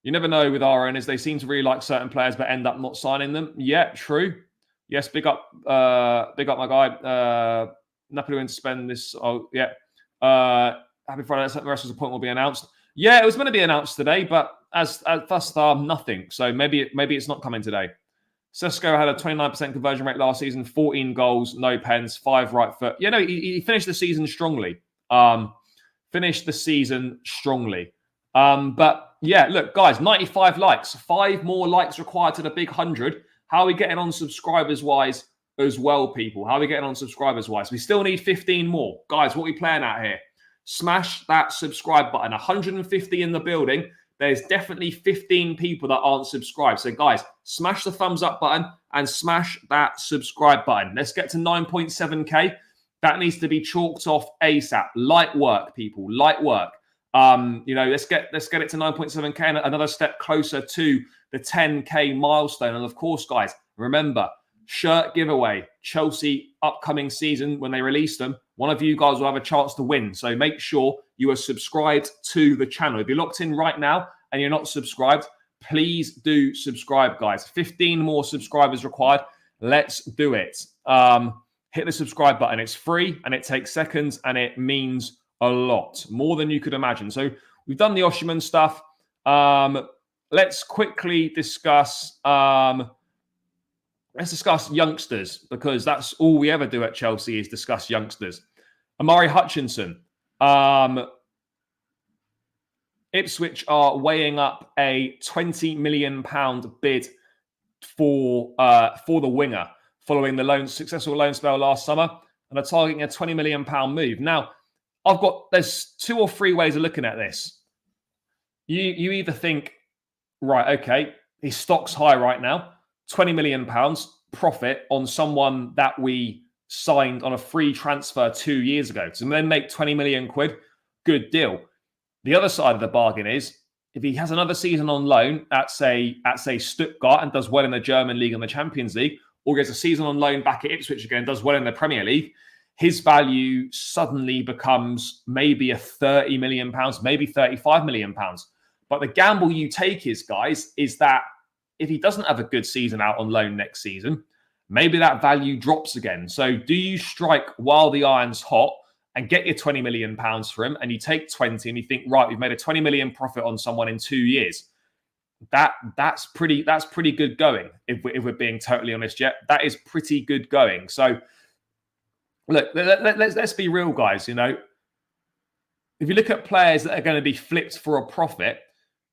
You never know with our owners. They seem to really like certain players, but end up not signing them. Yeah, true. Yes, big up my guy. Napoli to spend this. Oh, yeah. Happy Friday. The rest of the point will be announced. Yeah, it was going to be announced today, but as thus far, nothing. So maybe it's not coming today. Sesko had a 29% conversion rate last season, 14 goals, no pens, 5 right foot. You know, he finished the season strongly. But yeah, look, guys, 95 likes, 5 more likes required to the big 100. How are we getting on subscribers-wise as well, people? How are we getting on subscribers-wise? We still need 15 more. Guys, what are we playing at here? Smash that subscribe button. 150 in the building. There's definitely 15 people that aren't subscribed. So, guys, smash the thumbs up button and smash that subscribe button. Let's get to 9.7K. That needs to be chalked off ASAP. Light work, people. Light work. You know, let's get it to 9.7K and another step closer to the 10K milestone. And of course, guys, remember, shirt giveaway, Chelsea upcoming season when they release them. One of you guys will have a chance to win. So make sure you are subscribed to the channel. If you're locked in right now and you're not subscribed, please do subscribe, guys. 15 more subscribers required. Let's do it. Hit the subscribe button. It's free and it takes seconds and it means a lot, more than you could imagine. So we've done the Osimhen stuff. Let's quickly discuss... let's discuss youngsters, because that's all we ever do at Chelsea is discuss youngsters. Amari Hutchinson. Ipswich are weighing up a £20 million bid for the winger following the successful loan spell last summer, and are targeting a £20 million move. Now, there's 2 or 3 ways of looking at this. You either think, right, okay, his stock's high right now, £20 million profit on someone that we signed on a free transfer 2 years ago. So then make 20 million quid, good deal. The other side of the bargain is if he has another season on loan at say Stuttgart and does well in the German league and the Champions League, or gets a season on loan back at Ipswich again and does well in the Premier League, his value suddenly becomes maybe a £30 million, maybe £35 million. But the gamble you take is that if he doesn't have a good season out on loan next season, maybe that value drops again. So do you strike while the iron's hot and get your £20 million for him, and you take 20 and you think, right, we've made a 20 million profit on someone in 2 years? That's pretty good going. If we're being totally honest, yeah, that is pretty good going. So look, let's be real, guys. You know, if you look at players that are going to be flipped for a profit,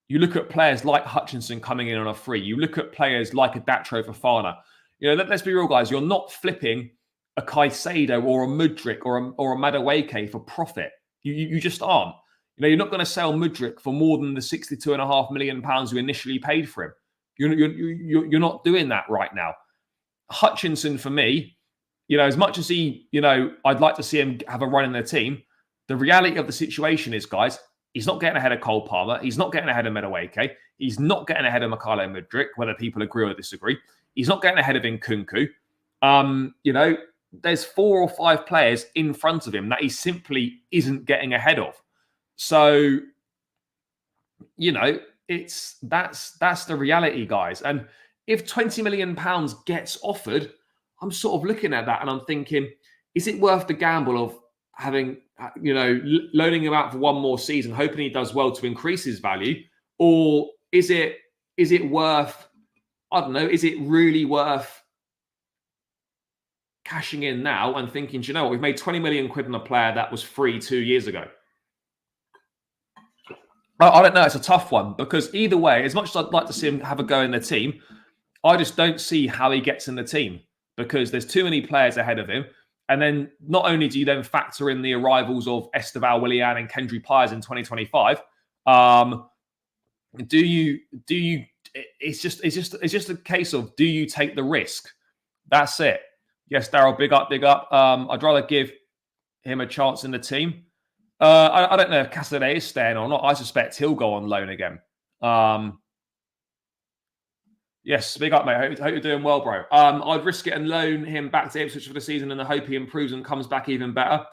you look at players like Hutchinson coming in on a free. You look at players like a Datro Fofana. You know, let's be real, guys. You're not flipping a Caicedo or a Mudryk or a Madueke for profit. You just aren't. You know, you're not going to sell Mudryk for more than the £62.5 million you initially paid for him. You're not doing that right now. Hutchinson, for me, you know, as much as I'd like to see him have a run in their team, the reality of the situation is, guys, he's not getting ahead of Cole Palmer. He's not getting ahead of Madueke. He's not getting ahead of Mykhailo Mudryk, whether people agree or disagree. He's not getting ahead of Nkunku. You know, there's 4 or 5 players in front of him that he simply isn't getting ahead of. So, you know, that's the reality, guys. And if £20 million gets offered, I'm sort of looking at that and I'm thinking, is it worth the gamble of having, loaning him out for one more season, hoping he does well to increase his value? Or is it worth, I don't know, is it really worth cashing in now and thinking, do you know what, we've made 20 million quid on a player that was free 2 years ago? I don't know. It's a tough one because either way, as much as I'd like to see him have a go in the team, I just don't see how he gets in the team because there's too many players ahead of him. And then not only do you then factor in the arrivals of Esteval, Willian and Kendry Pires in 2025, it's just a case of, do you take the risk? That's it. Yes, Daryl, big up. I'd rather give him a chance in the team. I don't know if Casadei is staying or not. I suspect he'll go on loan again. Yes, big up, mate. Hope you're doing well, bro. I'd risk it and loan him back to Ipswich for the season and I hope he improves and comes back even better.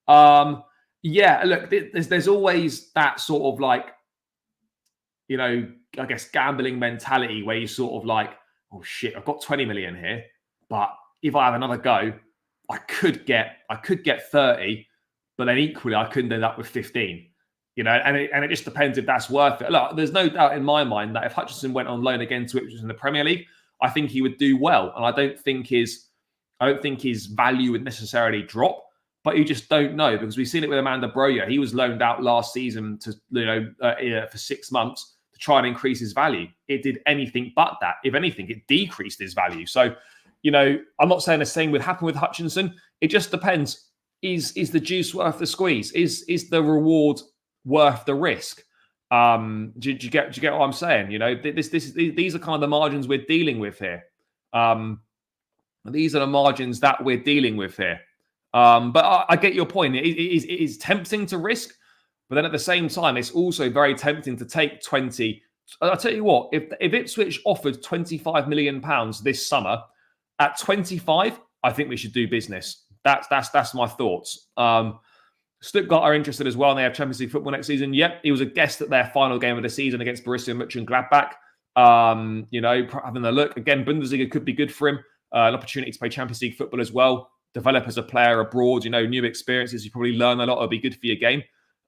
Yeah, look, there's always that sort of like, I guess gambling mentality where you sort of like, oh shit, I've got 20 million here, but if I have another go, I could get 30. But then equally, I couldn't end up with 15, and it just depends if that's worth it. Look, there's no doubt in my mind that if Hutchinson went on loan again to Ipswich in the Premier League, I think he would do well, and I don't think his value would necessarily drop. But you just don't know because we've seen it with Amanda Broya. He was loaned out last season to for 6 months to try and increase his value. It did anything but that. If anything, it decreased his value. So, I'm not saying the same would happen with Hutchinson. It just depends. Is the juice worth the squeeze? Is the reward worth the risk? Do you get what I'm saying? These are kind of the margins we're dealing with here. These are the margins that we're dealing with here. But I get your point. It is tempting to risk, but then at the same time, it's also very tempting to take 20. I'll tell you what, if Ipswich offered £25 million this summer, at 25, I think we should do business. That's my thoughts. Stuttgart are interested as well, and they have Champions League football next season. Yep, he was a guest at their final game of the season against Borussia Mönchengladbach. Having a look again, Bundesliga could be good for him. An opportunity to play Champions League football as well. Develop as a player abroad. New experiences. You probably learn a lot. It'll be good for your game.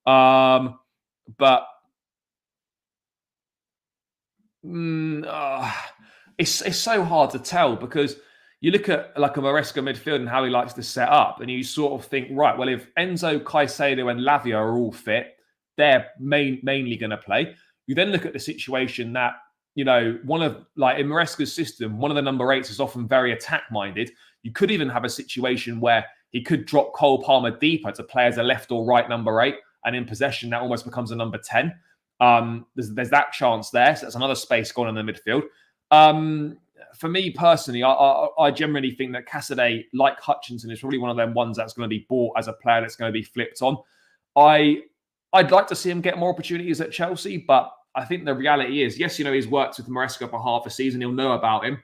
But it's so hard to tell because you look at like a Maresca midfield and how he likes to set up, and you sort of think, right, well, if Enzo, Caicedo, and Lavia are all fit, they're mainly going to play. You then look at the situation that, one of, like in Maresca's system, one of the number 8s is often very attack-minded. You could even have a situation where he could drop Cole Palmer deeper to play as a left or right number 8, and in possession, that almost becomes a number 10. There's that chance there. So that's another space gone in the midfield. For me personally, I generally think that Casadei, like Hutchinson, is probably one of them ones that's going to be bought as a player that's going to be flipped on. I'd like to see him get more opportunities at Chelsea, but I think the reality is, yes, he's worked with Maresca for half a season. He'll know about him.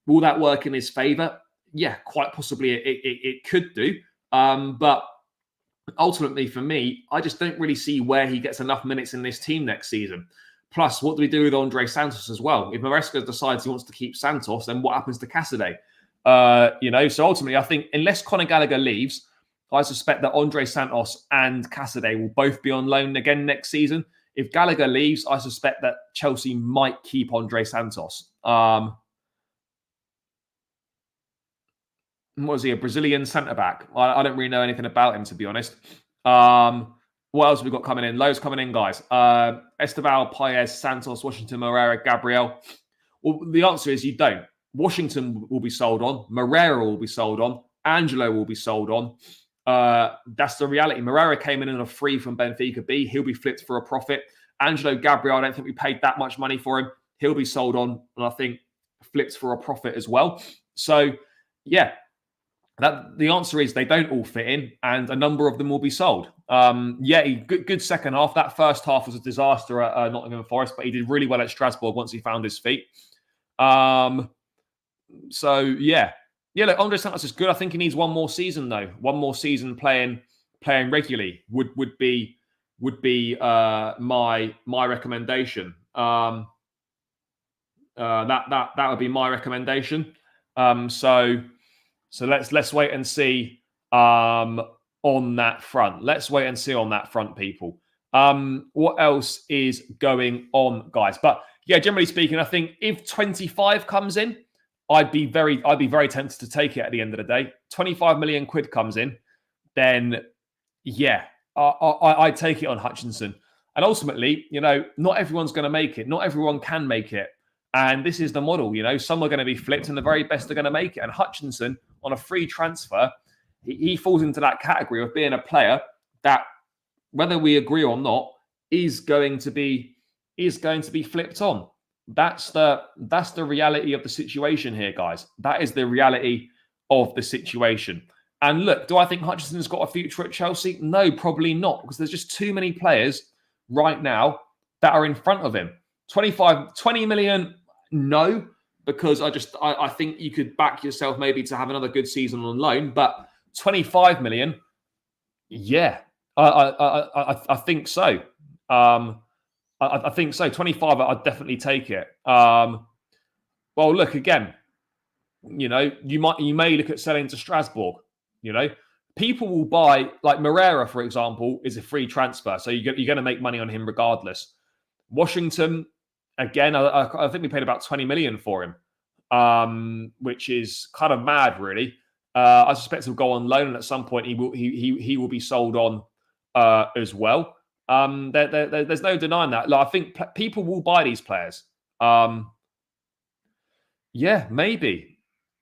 Will that work in his favour? Yeah, quite possibly it could do. But ultimately, for me, I just don't really see where he gets enough minutes in this team next season. Plus, what do we do with Andre Santos as well? If Maresca decides he wants to keep Santos, then what happens to Casadei? So ultimately, I think unless Conor Gallagher leaves, I suspect that Andre Santos and Casadei will both be on loan again next season. If Gallagher leaves, I suspect that Chelsea might keep Andre Santos. What was he, a Brazilian centre-back? I don't really know anything about him, to be honest. What else have we got coming in? Loads coming in, guys. Esteval, Paez, Santos, Washington, Moreira, Gabriel. Well, the answer is you don't. Washington will be sold on. Moreira will be sold on. Angelo will be sold on. That's the reality. Moreira came in on a free from Benfica B. He'll be flipped for a profit. Angelo Gabriel, I don't think we paid that much money for him. He'll be sold on, and I think flipped for a profit as well. So, yeah. The answer is they don't all fit in, and a number of them will be sold. Good second half. That first half was a disaster at Nottingham Forest, but he did really well at Strasbourg once he found his feet. Look, Andre Santos is good. I think he needs one more season though. One more season playing regularly would be my recommendation. That would be my recommendation. So let's wait and see on that front. Let's wait and see on that front, people. What else is going on, guys? But yeah, generally speaking, I think if 25 comes in, I'd be very tempted to take it at the end of the day. 25 million quid comes in, then yeah, I'd take it on Hutchinson. And ultimately, not everyone's going to make it. Not everyone can make it. And this is the model, some are going to be flipped and the very best are going to make it. And Hutchinson, on a free transfer, he falls into that category of being a player that, whether we agree or not, is going to be flipped on. That's the reality of the situation here, guys. That is the reality of the situation. And look, do I think Hutchinson's got a future at Chelsea? No, probably not, because there's just too many players right now that are in front of him. 20 million, no, because I think you could back yourself maybe to have another good season on loan. But 25 million, yeah, I think so. I think so. 25, I'd definitely take it. Well, look again. You may look at selling to Strasbourg. People will buy, like Moreira, for example, is a free transfer, so you're going to make money on him regardless. Washington, again, I think we paid about 20 million for him, which is kind of mad, really. I suspect he'll go on loan, and at some point he will be sold on as well. There's no denying that. Like, I think people will buy these players. Yeah, maybe.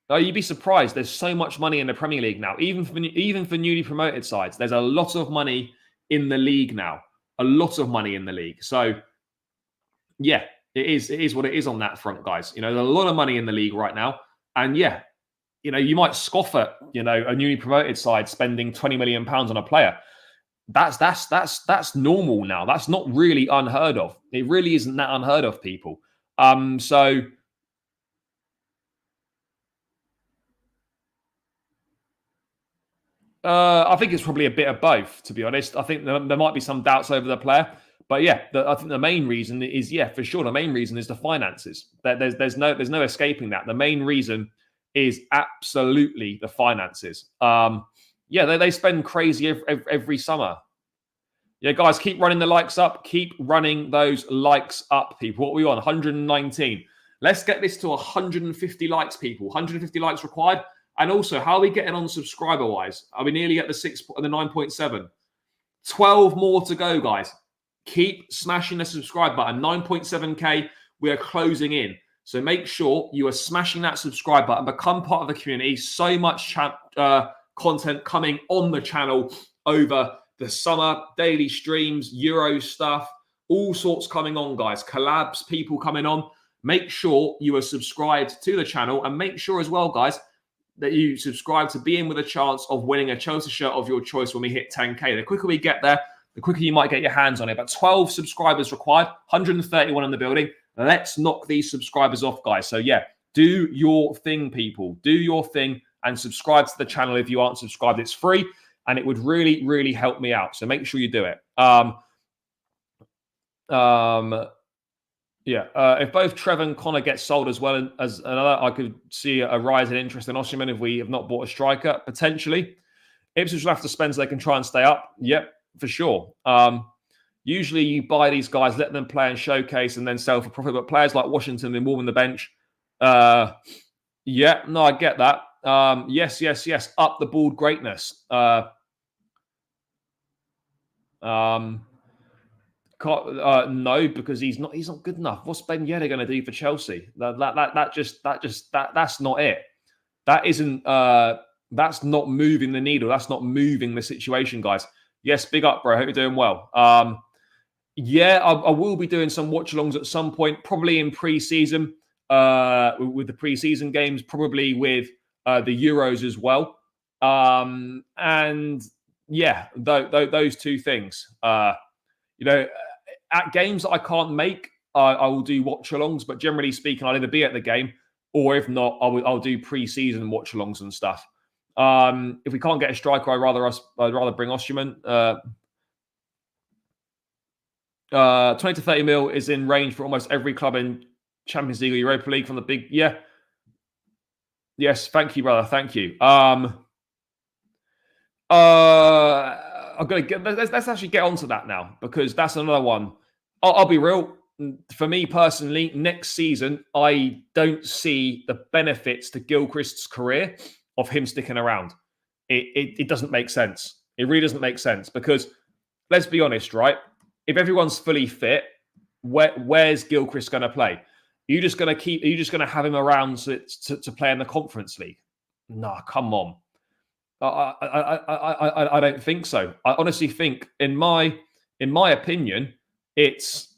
Oh, you'd be surprised. There's so much money in the Premier League now, even for newly promoted sides. There's a lot of money in the league now. A lot of money in the league. So, yeah, it is what it is on that front, guys. There's a lot of money in the league right now, and yeah, you might scoff at a newly promoted side spending £20 million on a player. That's normal now. That's not really unheard of. It really isn't that unheard of, people. So. I think it's probably a bit of both, to be honest. I think there might be some doubts over the player. But yeah, I think the main reason is, for sure, the main reason is the finances. There's no escaping that. The main reason is absolutely the finances. They spend crazy every summer. Yeah, guys, keep running the likes up. Keep running those likes up, people. What are we on? 119. Let's get this to 150 likes, people. 150 likes required. And also, how are we getting on subscriber-wise? Are we nearly at the 9.7? 12 more to go, guys. Keep smashing the subscribe button. 9.7K, we are closing in. So make sure you are smashing that subscribe button. Become part of the community. So much content coming on the channel over the summer. Daily streams, Euro stuff, all sorts coming on, guys. Collabs, people coming on. Make sure you are subscribed to the channel. And make sure as well, guys, that you subscribe to be in with a chance of winning a Chelsea shirt of your choice when we hit 10K. The quicker we get there, the quicker you might get your hands on it. But 12 subscribers required, 131 in the building. Let's knock these subscribers off, guys. So yeah, do your thing, people. Do your thing and subscribe to the channel if you aren't subscribed. It's free and it would really, really help me out. So make sure you do it. If both Trevor and Connor get sold as well as another, I could see a rise in interest in Osimhen if we have not bought a striker, potentially. Ipswich will have to spend so they can try and stay up. Yep, for sure. Usually you buy these guys, let them play and showcase and then sell for profit. But players like Washington, they're warming the bench. I get that. Yes. Up the board greatness. No, because he's not good enough. What's Ben Yedder going to do for Chelsea? That's not it. That isn't. That's not moving the needle. That's not moving the situation, guys. Yes, big up, bro. Hope you're doing well. I will be doing some watch-alongs at some point, probably in pre-season, with the pre-season games, probably with the Euros as well. Those two things. At games that I can't make, I will do watch-alongs. But generally speaking, I'll either be at the game, or if not, I'll do pre-season watch-alongs and stuff. If we can't get a striker, I'd rather bring Osimhen. 20 to 30 mil is in range for almost every club in Champions League or Europa League from the big. Yeah. Yes. Thank you, brother. Thank you. I'm gonna get. Let's actually get onto that now, because that's another one. I'll be real. For me personally, next season, I don't see the benefits to Gilchrist's career of him sticking around. It doesn't make sense. It really doesn't make sense, because let's be honest, right? If everyone's fully fit, where's Gilchrist going to play? Are you just going to have him around to play in the Conference League? No, come on. I don't think so. I honestly think, in my opinion, it's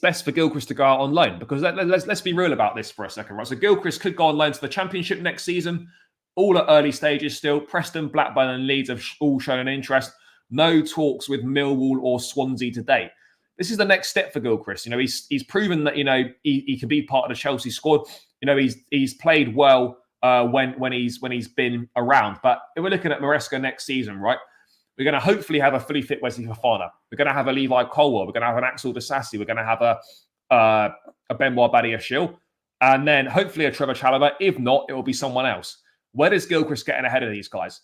best for Gilchrist to go out on loan, because let's be real about this for a second, right? So Gilchrist could go on loan to the Championship next season, all at early stages still. Preston, Blackburn and Leeds have all shown an interest. No talks with Millwall or Swansea to date. This is the next step for Gilchrist. He's proven that he can be part of the Chelsea squad. He's played well when he's been around. But if we're looking at Maresca next season, right? We're going to hopefully have a fully fit Wesley Fofana. We're going to have a Levi Colwell. We're going to have an Axel Disasi. We're going to have a Benoit Badiashile. And then hopefully a Trevor Chalobah. If not, it will be someone else. Where does Gilchrist getting ahead of these guys?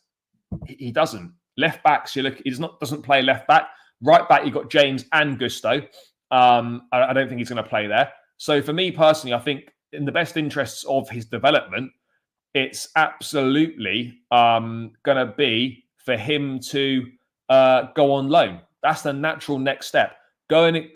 He doesn't. Left backs, he doesn't play left back. Right back, you've got James and Gusto. I don't think he's going to play there. So for me personally, I think in the best interests of his development, it's absolutely going to be for him to go on loan. That's the natural next step. Go and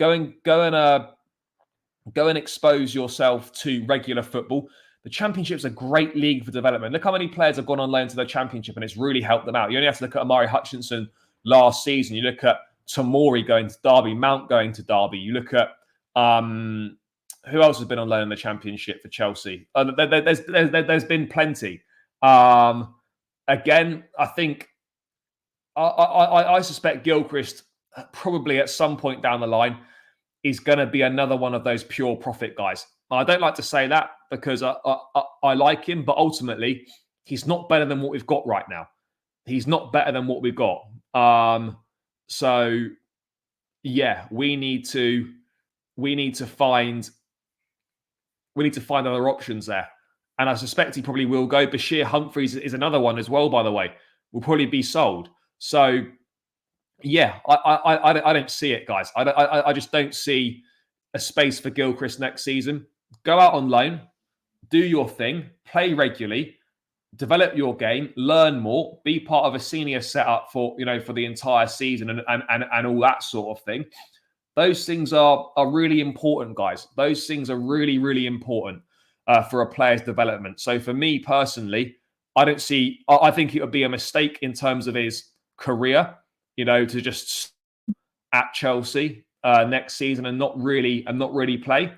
expose yourself to regular football. The Championship's a great league for development. Look how many players have gone on loan to the Championship, and it's really helped them out. You only have to look at Amari Hutchinson last season. You look at Tomori going to Derby, Mount going to Derby. You look at who else has been on loan in the Championship for Chelsea? There's been plenty. Again, I think I suspect Gilchrist probably at some point down the line is going to be another one of those pure profit guys. I don't like to say that, because I like him, but ultimately he's not better than what we've got right now. He's not better than what we've got. So yeah, we need to find other options there. And I suspect he probably will go. Bashir Humphreys is another one as well, by the way. Will probably be sold. So yeah, I don't see it, guys. I just don't see a space for Gilchrist next season. Go out on loan, do your thing, play regularly, develop your game, learn more, be part of a senior setup for the entire season and all that sort of thing. Those things are really important, guys. Those things are really, really important for a player's development. So for me personally, I think it would be a mistake in terms of his career, to just at Chelsea next season and not really play.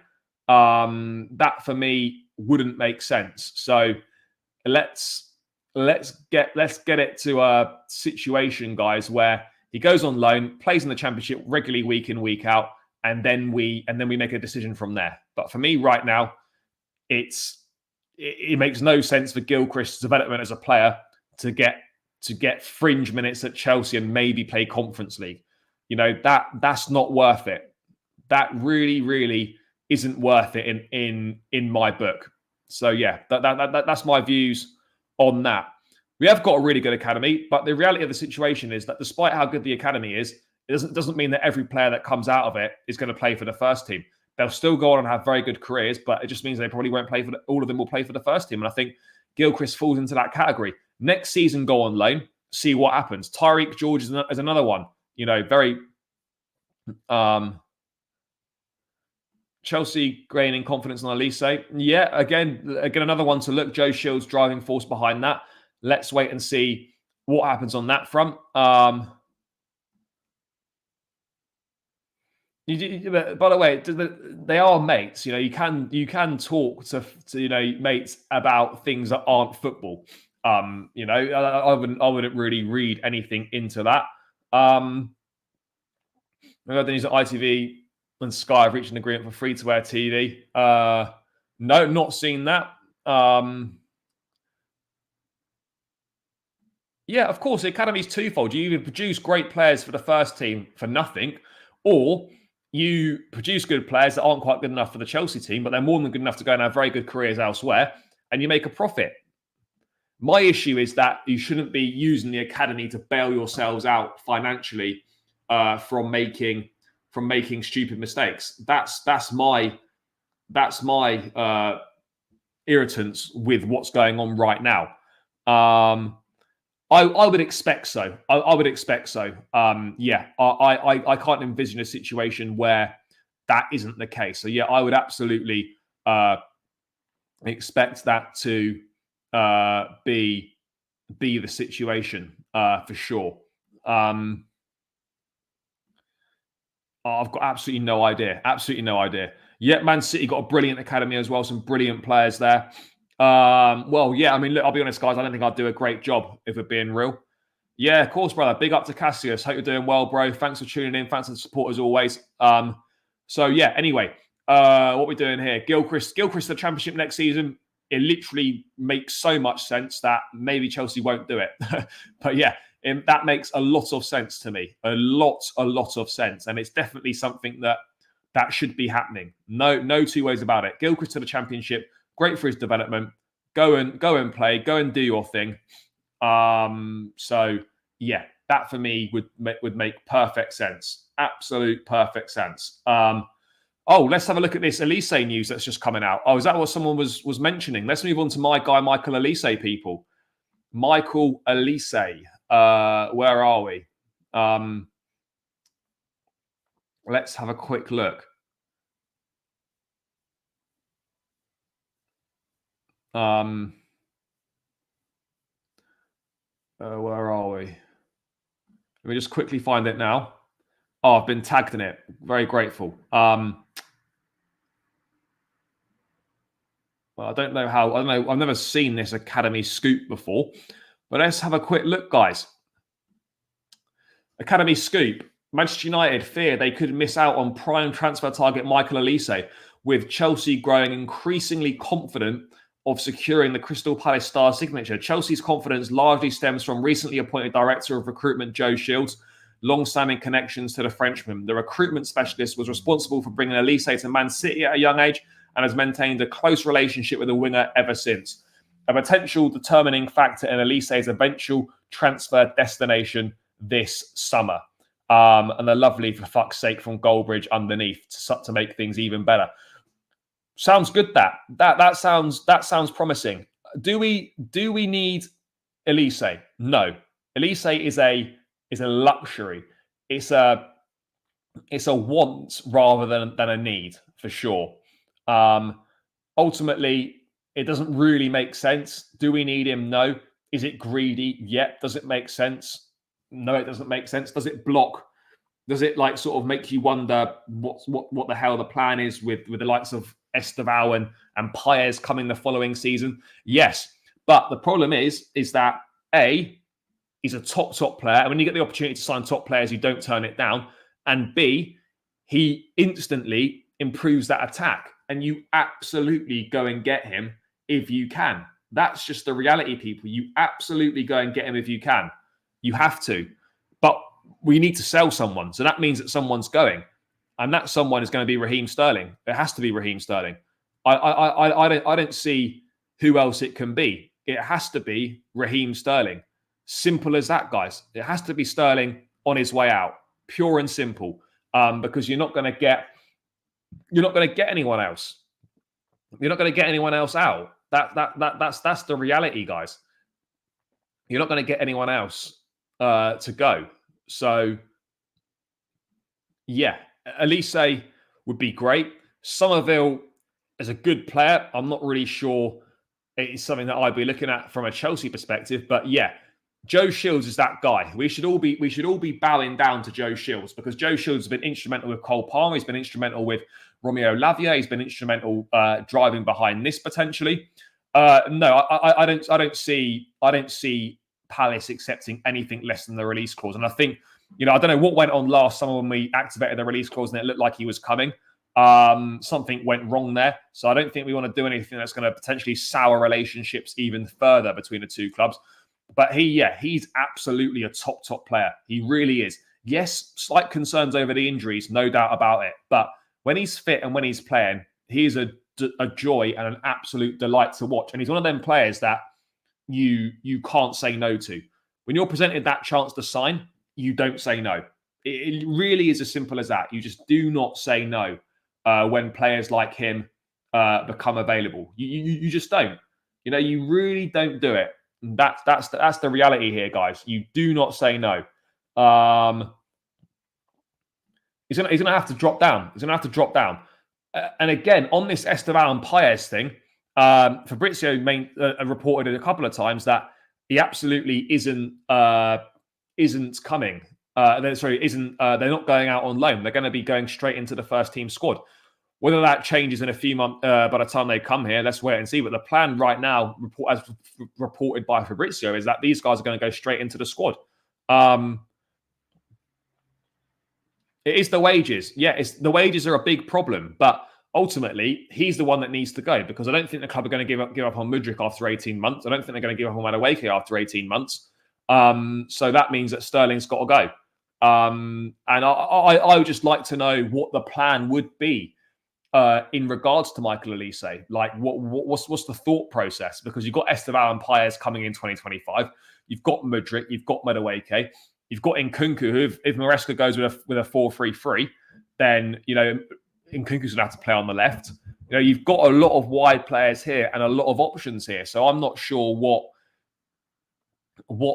That for me wouldn't make sense. So let's get it to a situation, guys, where he goes on loan, plays in the Championship regularly week in, week out, and then we make a decision from there. But for me right now, it makes no sense for Gilchrist's development as a player to get fringe minutes at Chelsea and maybe play Conference League. That's not worth it. That really, really isn't worth it in my book. So yeah, that's my views on that. We have got a really good academy, but the reality of the situation is that despite how good the academy is, it doesn't mean that every player that comes out of it is going to play for the first team. They'll still go on and have very good careers, but it just means they probably won't play for all of them will play for the first team. And I think Gilchrist falls into that category. Next season, go on loan, see what happens. Tyreek George is another one. Very Chelsea gaining confidence on Olise. Yeah, again, another one to look. Joe Shields driving force behind that. Let's wait and see what happens on that front. By the way, they are mates. You can talk to mates about things that aren't football. I wouldn't really read anything into that. Then he's at ITV and Sky have reached an agreement for free-to-air TV. No, not seen that. Yeah, of course, the academy's twofold. You either produce great players for the first team for nothing, or you produce good players that aren't quite good enough for the Chelsea team, but they're more than good enough to go and have very good careers elsewhere, and you make a profit. My issue is that you shouldn't be using the academy to bail yourselves out financially from making stupid mistakes. That's my irritants with what's going on right now. I would expect so. I would expect so. I can't envision a situation where that isn't the case. So yeah, I would absolutely expect that to be the situation for sure. I've got absolutely no idea. Absolutely no idea. Yeah, Man City got a brilliant academy as well. Some brilliant players there. Well, yeah, I mean, look, I'll be honest, guys. I don't think I'd do a great job if we're being real. Yeah, of course, brother. Big up to Cassius. Hope you're doing well, bro. Thanks for tuning in. Thanks for the support as always. So yeah, anyway, what we're doing here. Gilchrist the Championship next season. It literally makes so much sense that maybe Chelsea won't do it. But yeah, that makes a lot of sense to me. A lot of sense. And it's definitely something that should be happening. No two ways about it. Gilchrist to the Championship. Great for his development. Go and play. Go and do your thing. So yeah, that for me would make perfect sense. Absolute perfect sense. Oh, let's have a look at this Olise news that's just coming out. Oh, is that what someone was mentioning? Let's move on to my guy, Michael Olise, people. Michael Olise. Where are we? Let's have a quick look. Where are we? Let me just quickly find it now. Oh, I've been tagged in it. Very grateful. Well, I don't know how. I don't know. I've never seen this academy scoop before, but let's have a quick look, guys. Academy scoop. Manchester United fear they could miss out on prime transfer target Michael Olise, with Chelsea growing increasingly confident of securing the Crystal Palace star signature. Chelsea's confidence largely stems from recently appointed Director of Recruitment Joe Shields' long-standing connections to the Frenchman. The recruitment specialist was responsible for bringing Olise to Man City at a young age and has maintained a close relationship with the winger ever since. A potential determining factor in Olise's eventual transfer destination this summer. And they're lovely, for fuck's sake, from Goldbridge underneath to make things even better. Sounds good. That sounds promising. Do we need Olise? No. Olise is a luxury. It's a want rather than a need, for sure. Ultimately, it doesn't really make sense. Do we need him? No. Is it greedy? Yeah. Does it make sense? No, it doesn't make sense. Does it block? Does it sort of make you wonder what the hell the plan is with the likes of Esteval and Paez coming the following season? Yes. But the problem is that A, he's a top player. And when you get the opportunity to sign top players, you don't turn it down. And B, he instantly improves that attack. And you absolutely go and get him if you can. That's just the reality, people. You absolutely go and get him if you can. You have to. But we need to sell someone. So that means that someone's going. And that someone is going to be Raheem Sterling. It has to be Raheem Sterling. I don't see who else it can be. It has to be Raheem Sterling. Simple as that, guys. It has to be Sterling on his way out. Pure and simple. Because you're not going to get anyone else. You're not going to get anyone else out. That's the reality, guys. You're not going to get anyone else to go. So, yeah, Olise would be great. Somerville is a good player. I'm not really sure it's something that I'd be looking at from a Chelsea perspective, but yeah, Joe Shields is that guy. We should all be bowing down to Joe Shields, because Joe Shields has been instrumental with Cole Palmer. He's been instrumental with Romeo Lavia. He's been instrumental driving behind this potentially. No, I don't see Palace accepting anything less than the release clause. And I think, I don't know what went on last summer when we activated the release clause and it looked like he was coming. Something went wrong there. So I don't think we want to do anything that's going to potentially sour relationships even further between the two clubs. But he's absolutely a top player. He really is. Yes, slight concerns over the injuries, no doubt about it. But when he's fit and when he's playing, he's a joy and an absolute delight to watch. And he's one of them players that you can't say no to. When you're presented that chance to sign, you don't say no. It really is as simple as that. You just do not say no when players like him become available. You just don't. You know, you really don't do it. And that's the reality here, guys. You do not say no. He's gonna have to drop down. He's gonna have to drop down. And again, on this Esteban Paez thing, Fabrizio reported it a couple of times that he absolutely isn't coming. They're not going out on loan. They're going to be going straight into the first team squad. Whether that changes in a few months by the time they come here, let's wait and see. But the plan right now, as reported by Fabrizio, is that these guys are going to go straight into the squad. It is the wages. Yeah, the wages are a big problem. But ultimately, he's the one that needs to go, because I don't think the club are going to give up on Mudryk after 18 months. I don't think they're going to give up on Madueke after 18 months. So that means that Sterling's got to go. And I would just like to know what the plan would be in regards to Michael Olise. Like, what's the thought process? Because you've got Esteban Paez coming in 2025. You've got Mudryk. You've got Madueke. You've got Nkunku, who, if Maresca goes with a 4-3-3, then, you know, Nkunku's going to have to play on the left. You know, you've got a lot of wide players here and a lot of options here. So I'm not sure what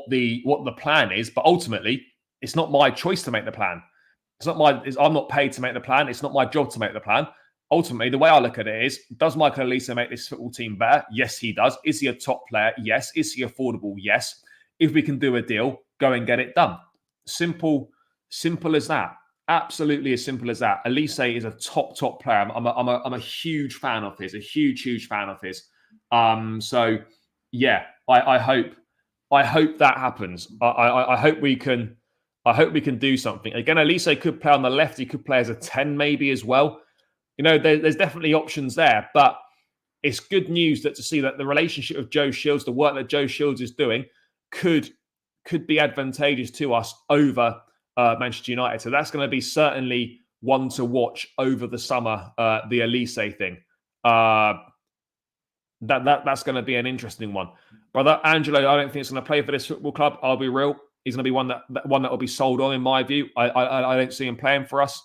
the plan is, but ultimately, it's not my choice to make the plan. I'm not paid to make the plan. It's not my job to make the plan. Ultimately, the way I look at it is, does Michael Olise make this football team better? Yes, he does. Is he a top player? Yes. Is he affordable? Yes. If we can do a deal, go and get it done. Simple as that. Absolutely as simple as that. Olise is a top player. I'm a huge fan of his. A huge fan of his. So yeah, I hope that happens. I hope we can do something. Again, Olise could play on the left. He could play as a 10 maybe as well. You know, there's definitely options there. But it's good news to see that the relationship of Joe Shields, the work that Joe Shields is doing, could be advantageous to us over Manchester United. So that's going to be certainly one to watch over the summer, the Olise thing. That's going to be an interesting one. Brother Angelo, I don't think it's going to play for this football club. I'll be real. He's going to be one that will be sold on, in my view. I don't see him playing for us.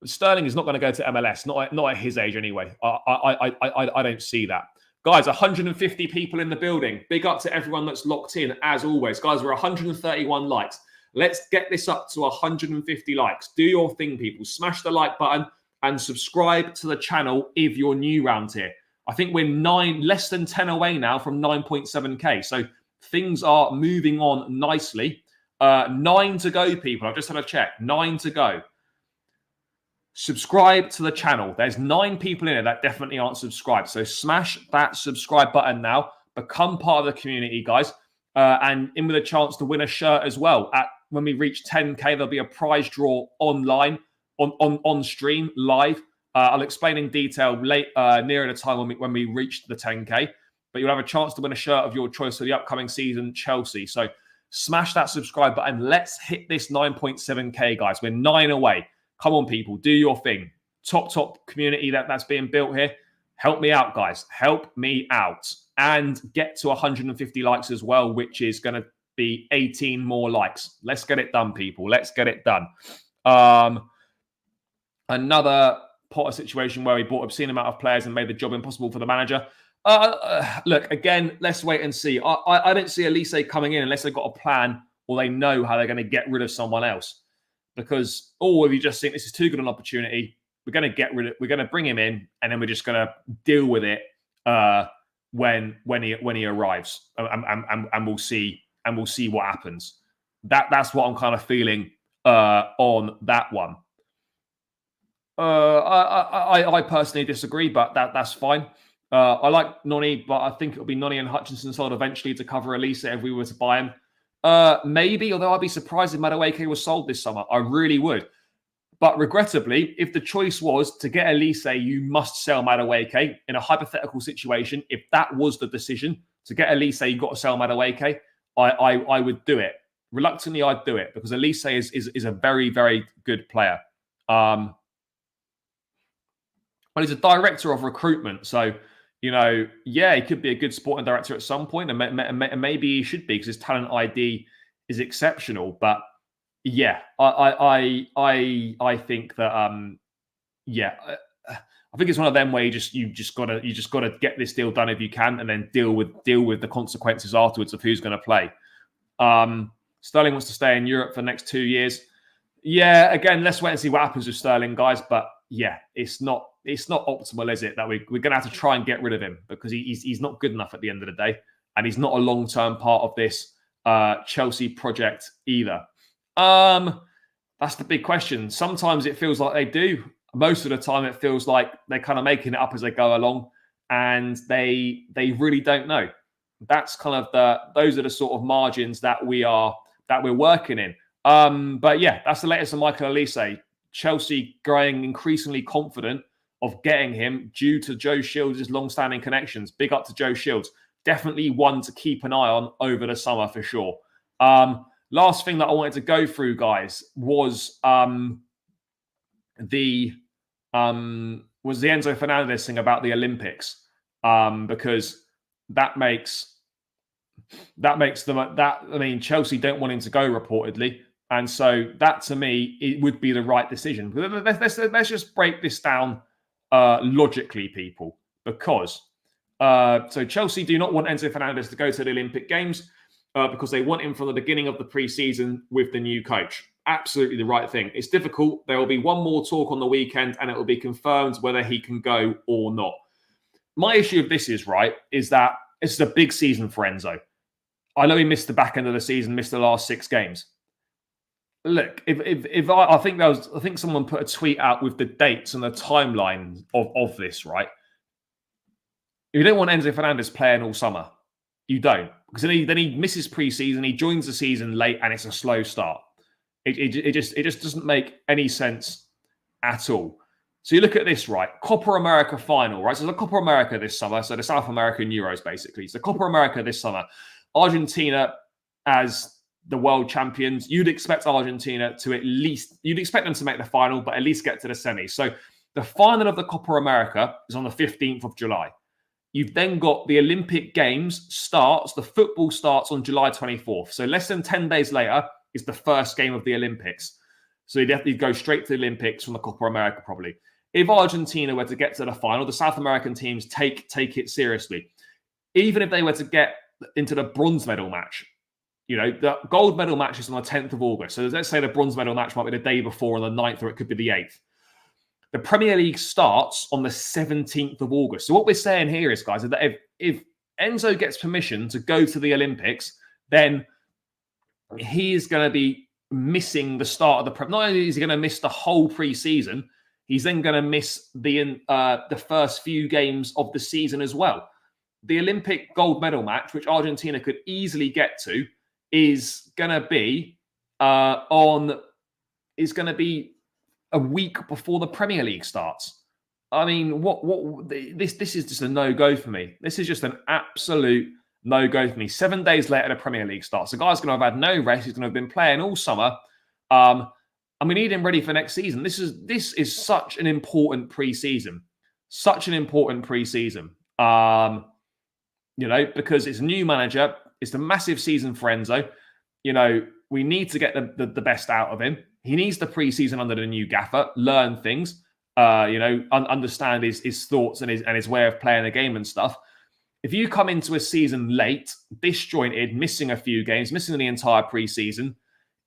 Sterling is not going to go to MLS, not at his age anyway. I don't see that. Guys, 150 people in the building. Big up to everyone that's locked in, as always. Guys, we're 131 likes. Let's get this up to 150 likes. Do your thing, people. Smash the like button and subscribe to the channel if you're new around here. I think we're less than 10 away now from 9.7k. So things are moving on nicely. 9 to go, people. I've just had a check. 9 to go. Subscribe to the channel. There's 9 people in it that definitely aren't subscribed. So smash that subscribe button now. Become part of the community, guys. And in with a chance to win a shirt as well. When we reach 10k, there'll be a prize draw online, on stream, live. I'll explain in detail nearer the time when we reach the 10k. But you'll have a chance to win a shirt of your choice for the upcoming season, Chelsea. So smash that subscribe button. Let's hit this 9.7k, guys. We're 9 away. Come on, people. Do your thing. Top community that's being built here. Help me out, guys. Help me out. And get to 150 likes as well, which is going to be 18 more likes. Let's get it done, people. Let's get it done. Another Potter situation where he bought obscene amount of players and made the job impossible for the manager. Look, again, let's wait and see. I don't see Olise coming in unless they've got a plan or they know how they're going to get rid of someone else. Because, if you just think this is too good an opportunity, we're going to bring him in, and then we're just going to deal with it when he arrives, and we'll see what happens. That's what I'm kind of feeling on that one. I personally disagree, but that's fine. I like Noni, but I think it'll be Noni and Hutchinson sold eventually to cover Olise if we were to buy him. Maybe, although I'd be surprised if Madueke was sold this summer. I really would. But regrettably, if the choice was to get Olise, you must sell Madueke. In a hypothetical situation, if that was the decision, to get Olise, you've got to sell Madueke, I would do it. reluctantly, I'd do it because Olise is a very, very good player. But he's a director of recruitment. So, yeah, he could be a good sporting director at some point, and maybe he should be because his talent ID is exceptional. But yeah, I think that I think it's one of them where you just gotta get this deal done if you can, and then deal with the consequences afterwards of who's going to play. Sterling wants to stay in Europe for the next 2 years. Yeah, again, let's wait and see what happens with Sterling, guys. But yeah, it's not optimal, is it? That we're going to have to try and get rid of him because he's not good enough at the end of the day, and he's not a long-term part of this Chelsea project either. That's the big question. Sometimes it feels like they do. Most of the time, it feels like they're kind of making it up as they go along, and they really don't know. That's kind of those are the sort of margins that we're working in. But yeah, that's the latest on Michael Olise. Chelsea growing increasingly confident of getting him due to Joe Shields' long-standing connections. Big up to Joe Shields. Definitely one to keep an eye on over the summer for sure. Last thing that I wanted to go through, guys, was the Enzo Fernandez thing about the Olympics, because that makes them I mean, Chelsea don't want him to go reportedly, and so that to me it would be the right decision. Let's just break this down logically, people, because so Chelsea do not want Enzo Fernandez to go to the Olympic Games because they want him from the beginning of the pre-season with the new coach. Absolutely the right thing. It's difficult. There will be one more talk on the weekend and it will be confirmed whether he can go or not. My issue of this is that it's a big season for Enzo. I know he missed the back end of the season, missed the last 6 games. Look, if I think someone put a tweet out with the dates and the timeline of this, right? You don't want Enzo Fernandez playing all summer. You don't. Because then he misses pre-season, he joins the season late, and it's a slow start. It just doesn't make any sense at all. So you look at this, right? Copa America final, right? So the Copa America this summer, so the South American Euros, basically. So Copa America this summer. Argentina as the world champions. You'd expect Argentina to you'd expect them to make the final, but at least get to the semis. So the final of the Copa America is on the 15th of July. You've then got the Olympic Games the football starts on July 24th. So less than 10 days later is the first game of the Olympics. So you'd have to go straight to the Olympics from the Copa America, probably. If Argentina were to get to the final, the South American teams take it seriously. Even if they were to get into the bronze medal match, the gold medal match is on the 10th of August. So let's say the bronze medal match might be the day before on the 9th, or it could be the 8th. The Premier League starts on the 17th of August. So what we're saying here is, guys, that if Enzo gets permission to go to the Olympics, then he is going to be missing the start of the Not only is he going to miss the whole pre-season, he's then going to miss the first few games of the season as well. The Olympic gold medal match, which Argentina could easily get to, is going to be a week before the Premier League starts. I mean, this is just a no-go for me. This is just an absolute no-go for me. 7 days later, the Premier League starts. The guy's going to have had no rest. He's going to have been playing all summer. And we need him ready for next season. This is such an important pre-season. Such an important pre-season. Because it's a new manager. It's a massive season for Enzo. We need to get the best out of him. He needs the pre-season under the new gaffer, learn things, understand his thoughts and his way of playing the game and stuff. If you come into a season late, disjointed, missing a few games, missing the entire pre-season,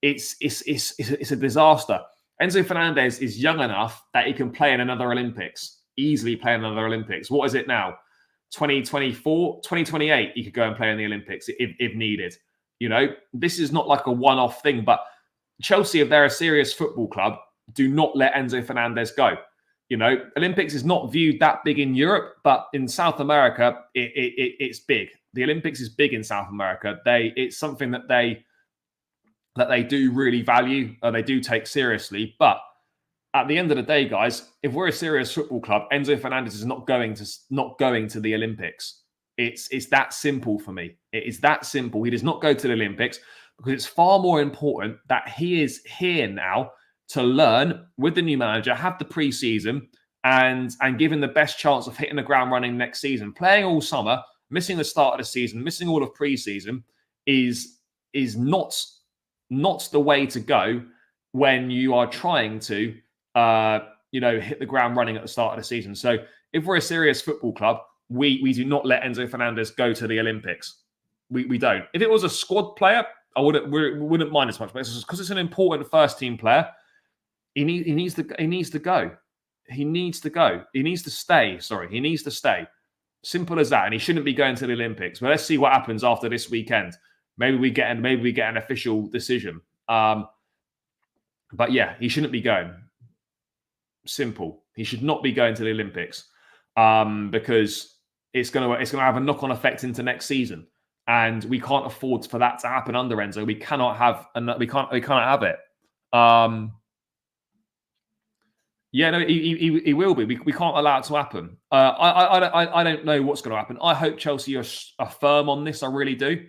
it's a disaster. Enzo Fernandez is young enough that he can play in another Olympics, easily play in another Olympics. What is it now? 2024, 2028, he could go and play in the Olympics if needed. This is not like a one-off thing, but Chelsea, if they're a serious football club, do not let Enzo Fernandez go. Olympics is not viewed that big in Europe, but in South America, it's big. The Olympics is big in South America. It's something that they do really value, they do take seriously. But at the end of the day, guys, if we're a serious football club, Enzo Fernandez is not going to the Olympics. It's that simple for me. It is that simple. He does not go to the Olympics. because it's far more important that he is here now to learn with the new manager, have the pre-season, and given the best chance of hitting the ground running next season. Playing all summer, missing the start of the season, missing all of pre-season is not the way to go when you are trying to hit the ground running at the start of the season. So if we're a serious football club, we do not let Enzo Fernandez go to the Olympics. We don't. If it was a squad player, we wouldn't mind as much. But because it's an important first team player, he needs to go. He needs to go. He needs to stay. Sorry, he needs to stay. Simple as that. And he shouldn't be going to the Olympics. But let's see what happens after this weekend. Maybe we get an official decision. But yeah, he shouldn't be going. Simple. He should not be going to the Olympics because it's going to have a knock-on effect into next season, and we can't afford for that to happen under Enzo. We cannot have it. He will be. We can't allow it to happen. I don't know what's going to happen. I hope Chelsea are firm on this. I really do.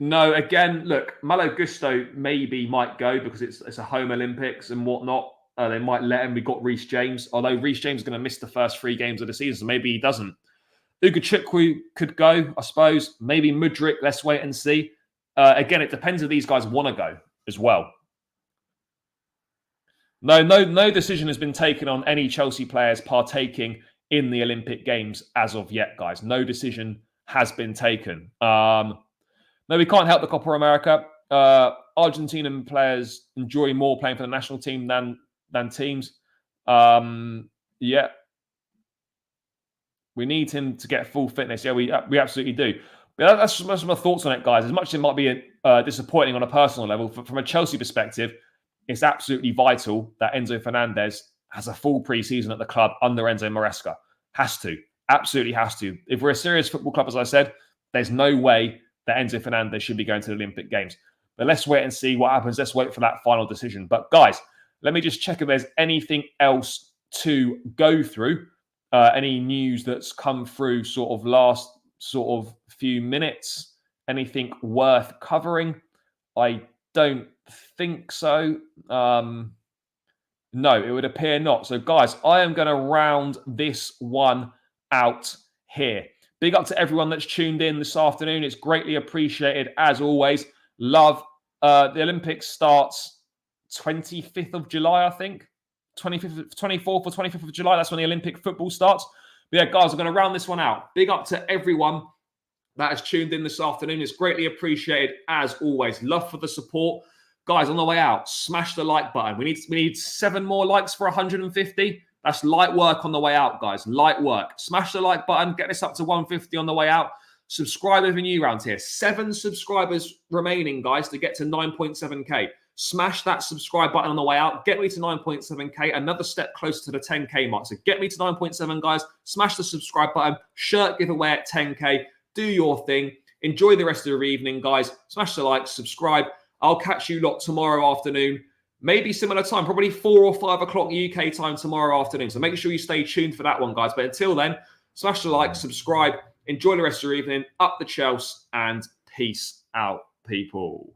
No, again, look, Malo Gusto might go because it's a home Olympics and whatnot. They might let him. We've got Reece James, although Reece James is going to miss the first 3 games of the season, so maybe he doesn't. Ugochukwu could go, I suppose. Maybe Mudryk, let's wait and see. Again, it depends if these guys want to go as well. No decision has been taken on any Chelsea players partaking in the Olympic Games as of yet, guys. No decision has been taken. No, we can't help the Copa America. Argentinian players enjoy more playing for the national team than teams. Yeah. We need him to get full fitness. Yeah, we absolutely do. But that's just my thoughts on it, guys. As much as it might be disappointing on a personal level, from a Chelsea perspective, it's absolutely vital that Enzo Fernandez has a full pre-season at the club under Enzo Maresca. Has to. Absolutely has to. If we're a serious football club, as I said, there's no way that Enzo Fernandez should be going to the Olympic Games. But let's wait and see what happens. Let's wait for that final decision. But guys, let me just check if there's anything else to go through. Any news that's come through last few minutes. Anything worth covering? I don't think so. No, it would appear not. So guys, I am going to round this one out here. Big up to everyone that's tuned in this afternoon. It's greatly appreciated, as always. Love. The Olympics starts 25th of July, I think. 24th or 25th of July. That's when the Olympic football starts. But yeah, guys, I'm going to round this one out. Big up to everyone that has tuned in this afternoon. It's greatly appreciated, as always. Love for the support. Guys, on the way out, smash the like button. We need 7 more likes for 150. That's light work on the way out, guys. Light work. Smash the like button. Get this up to 150 on the way out. Subscribe if you're new around here. 7 subscribers remaining, guys, to get to 9.7K. Smash that subscribe button on the way out. Get me to 9.7K. Another step closer to the 10K mark. So get me to 9.7, guys. Smash the subscribe button. Shirt giveaway at 10K. Do your thing. Enjoy the rest of your evening, guys. Smash the like, subscribe. I'll catch you lot tomorrow afternoon. Maybe similar time, probably 4 or 5 o'clock UK time tomorrow afternoon. So make sure you stay tuned for that one, guys. But until then, smash the like, subscribe, enjoy the rest of your evening, up the Chelsea, and peace out, people.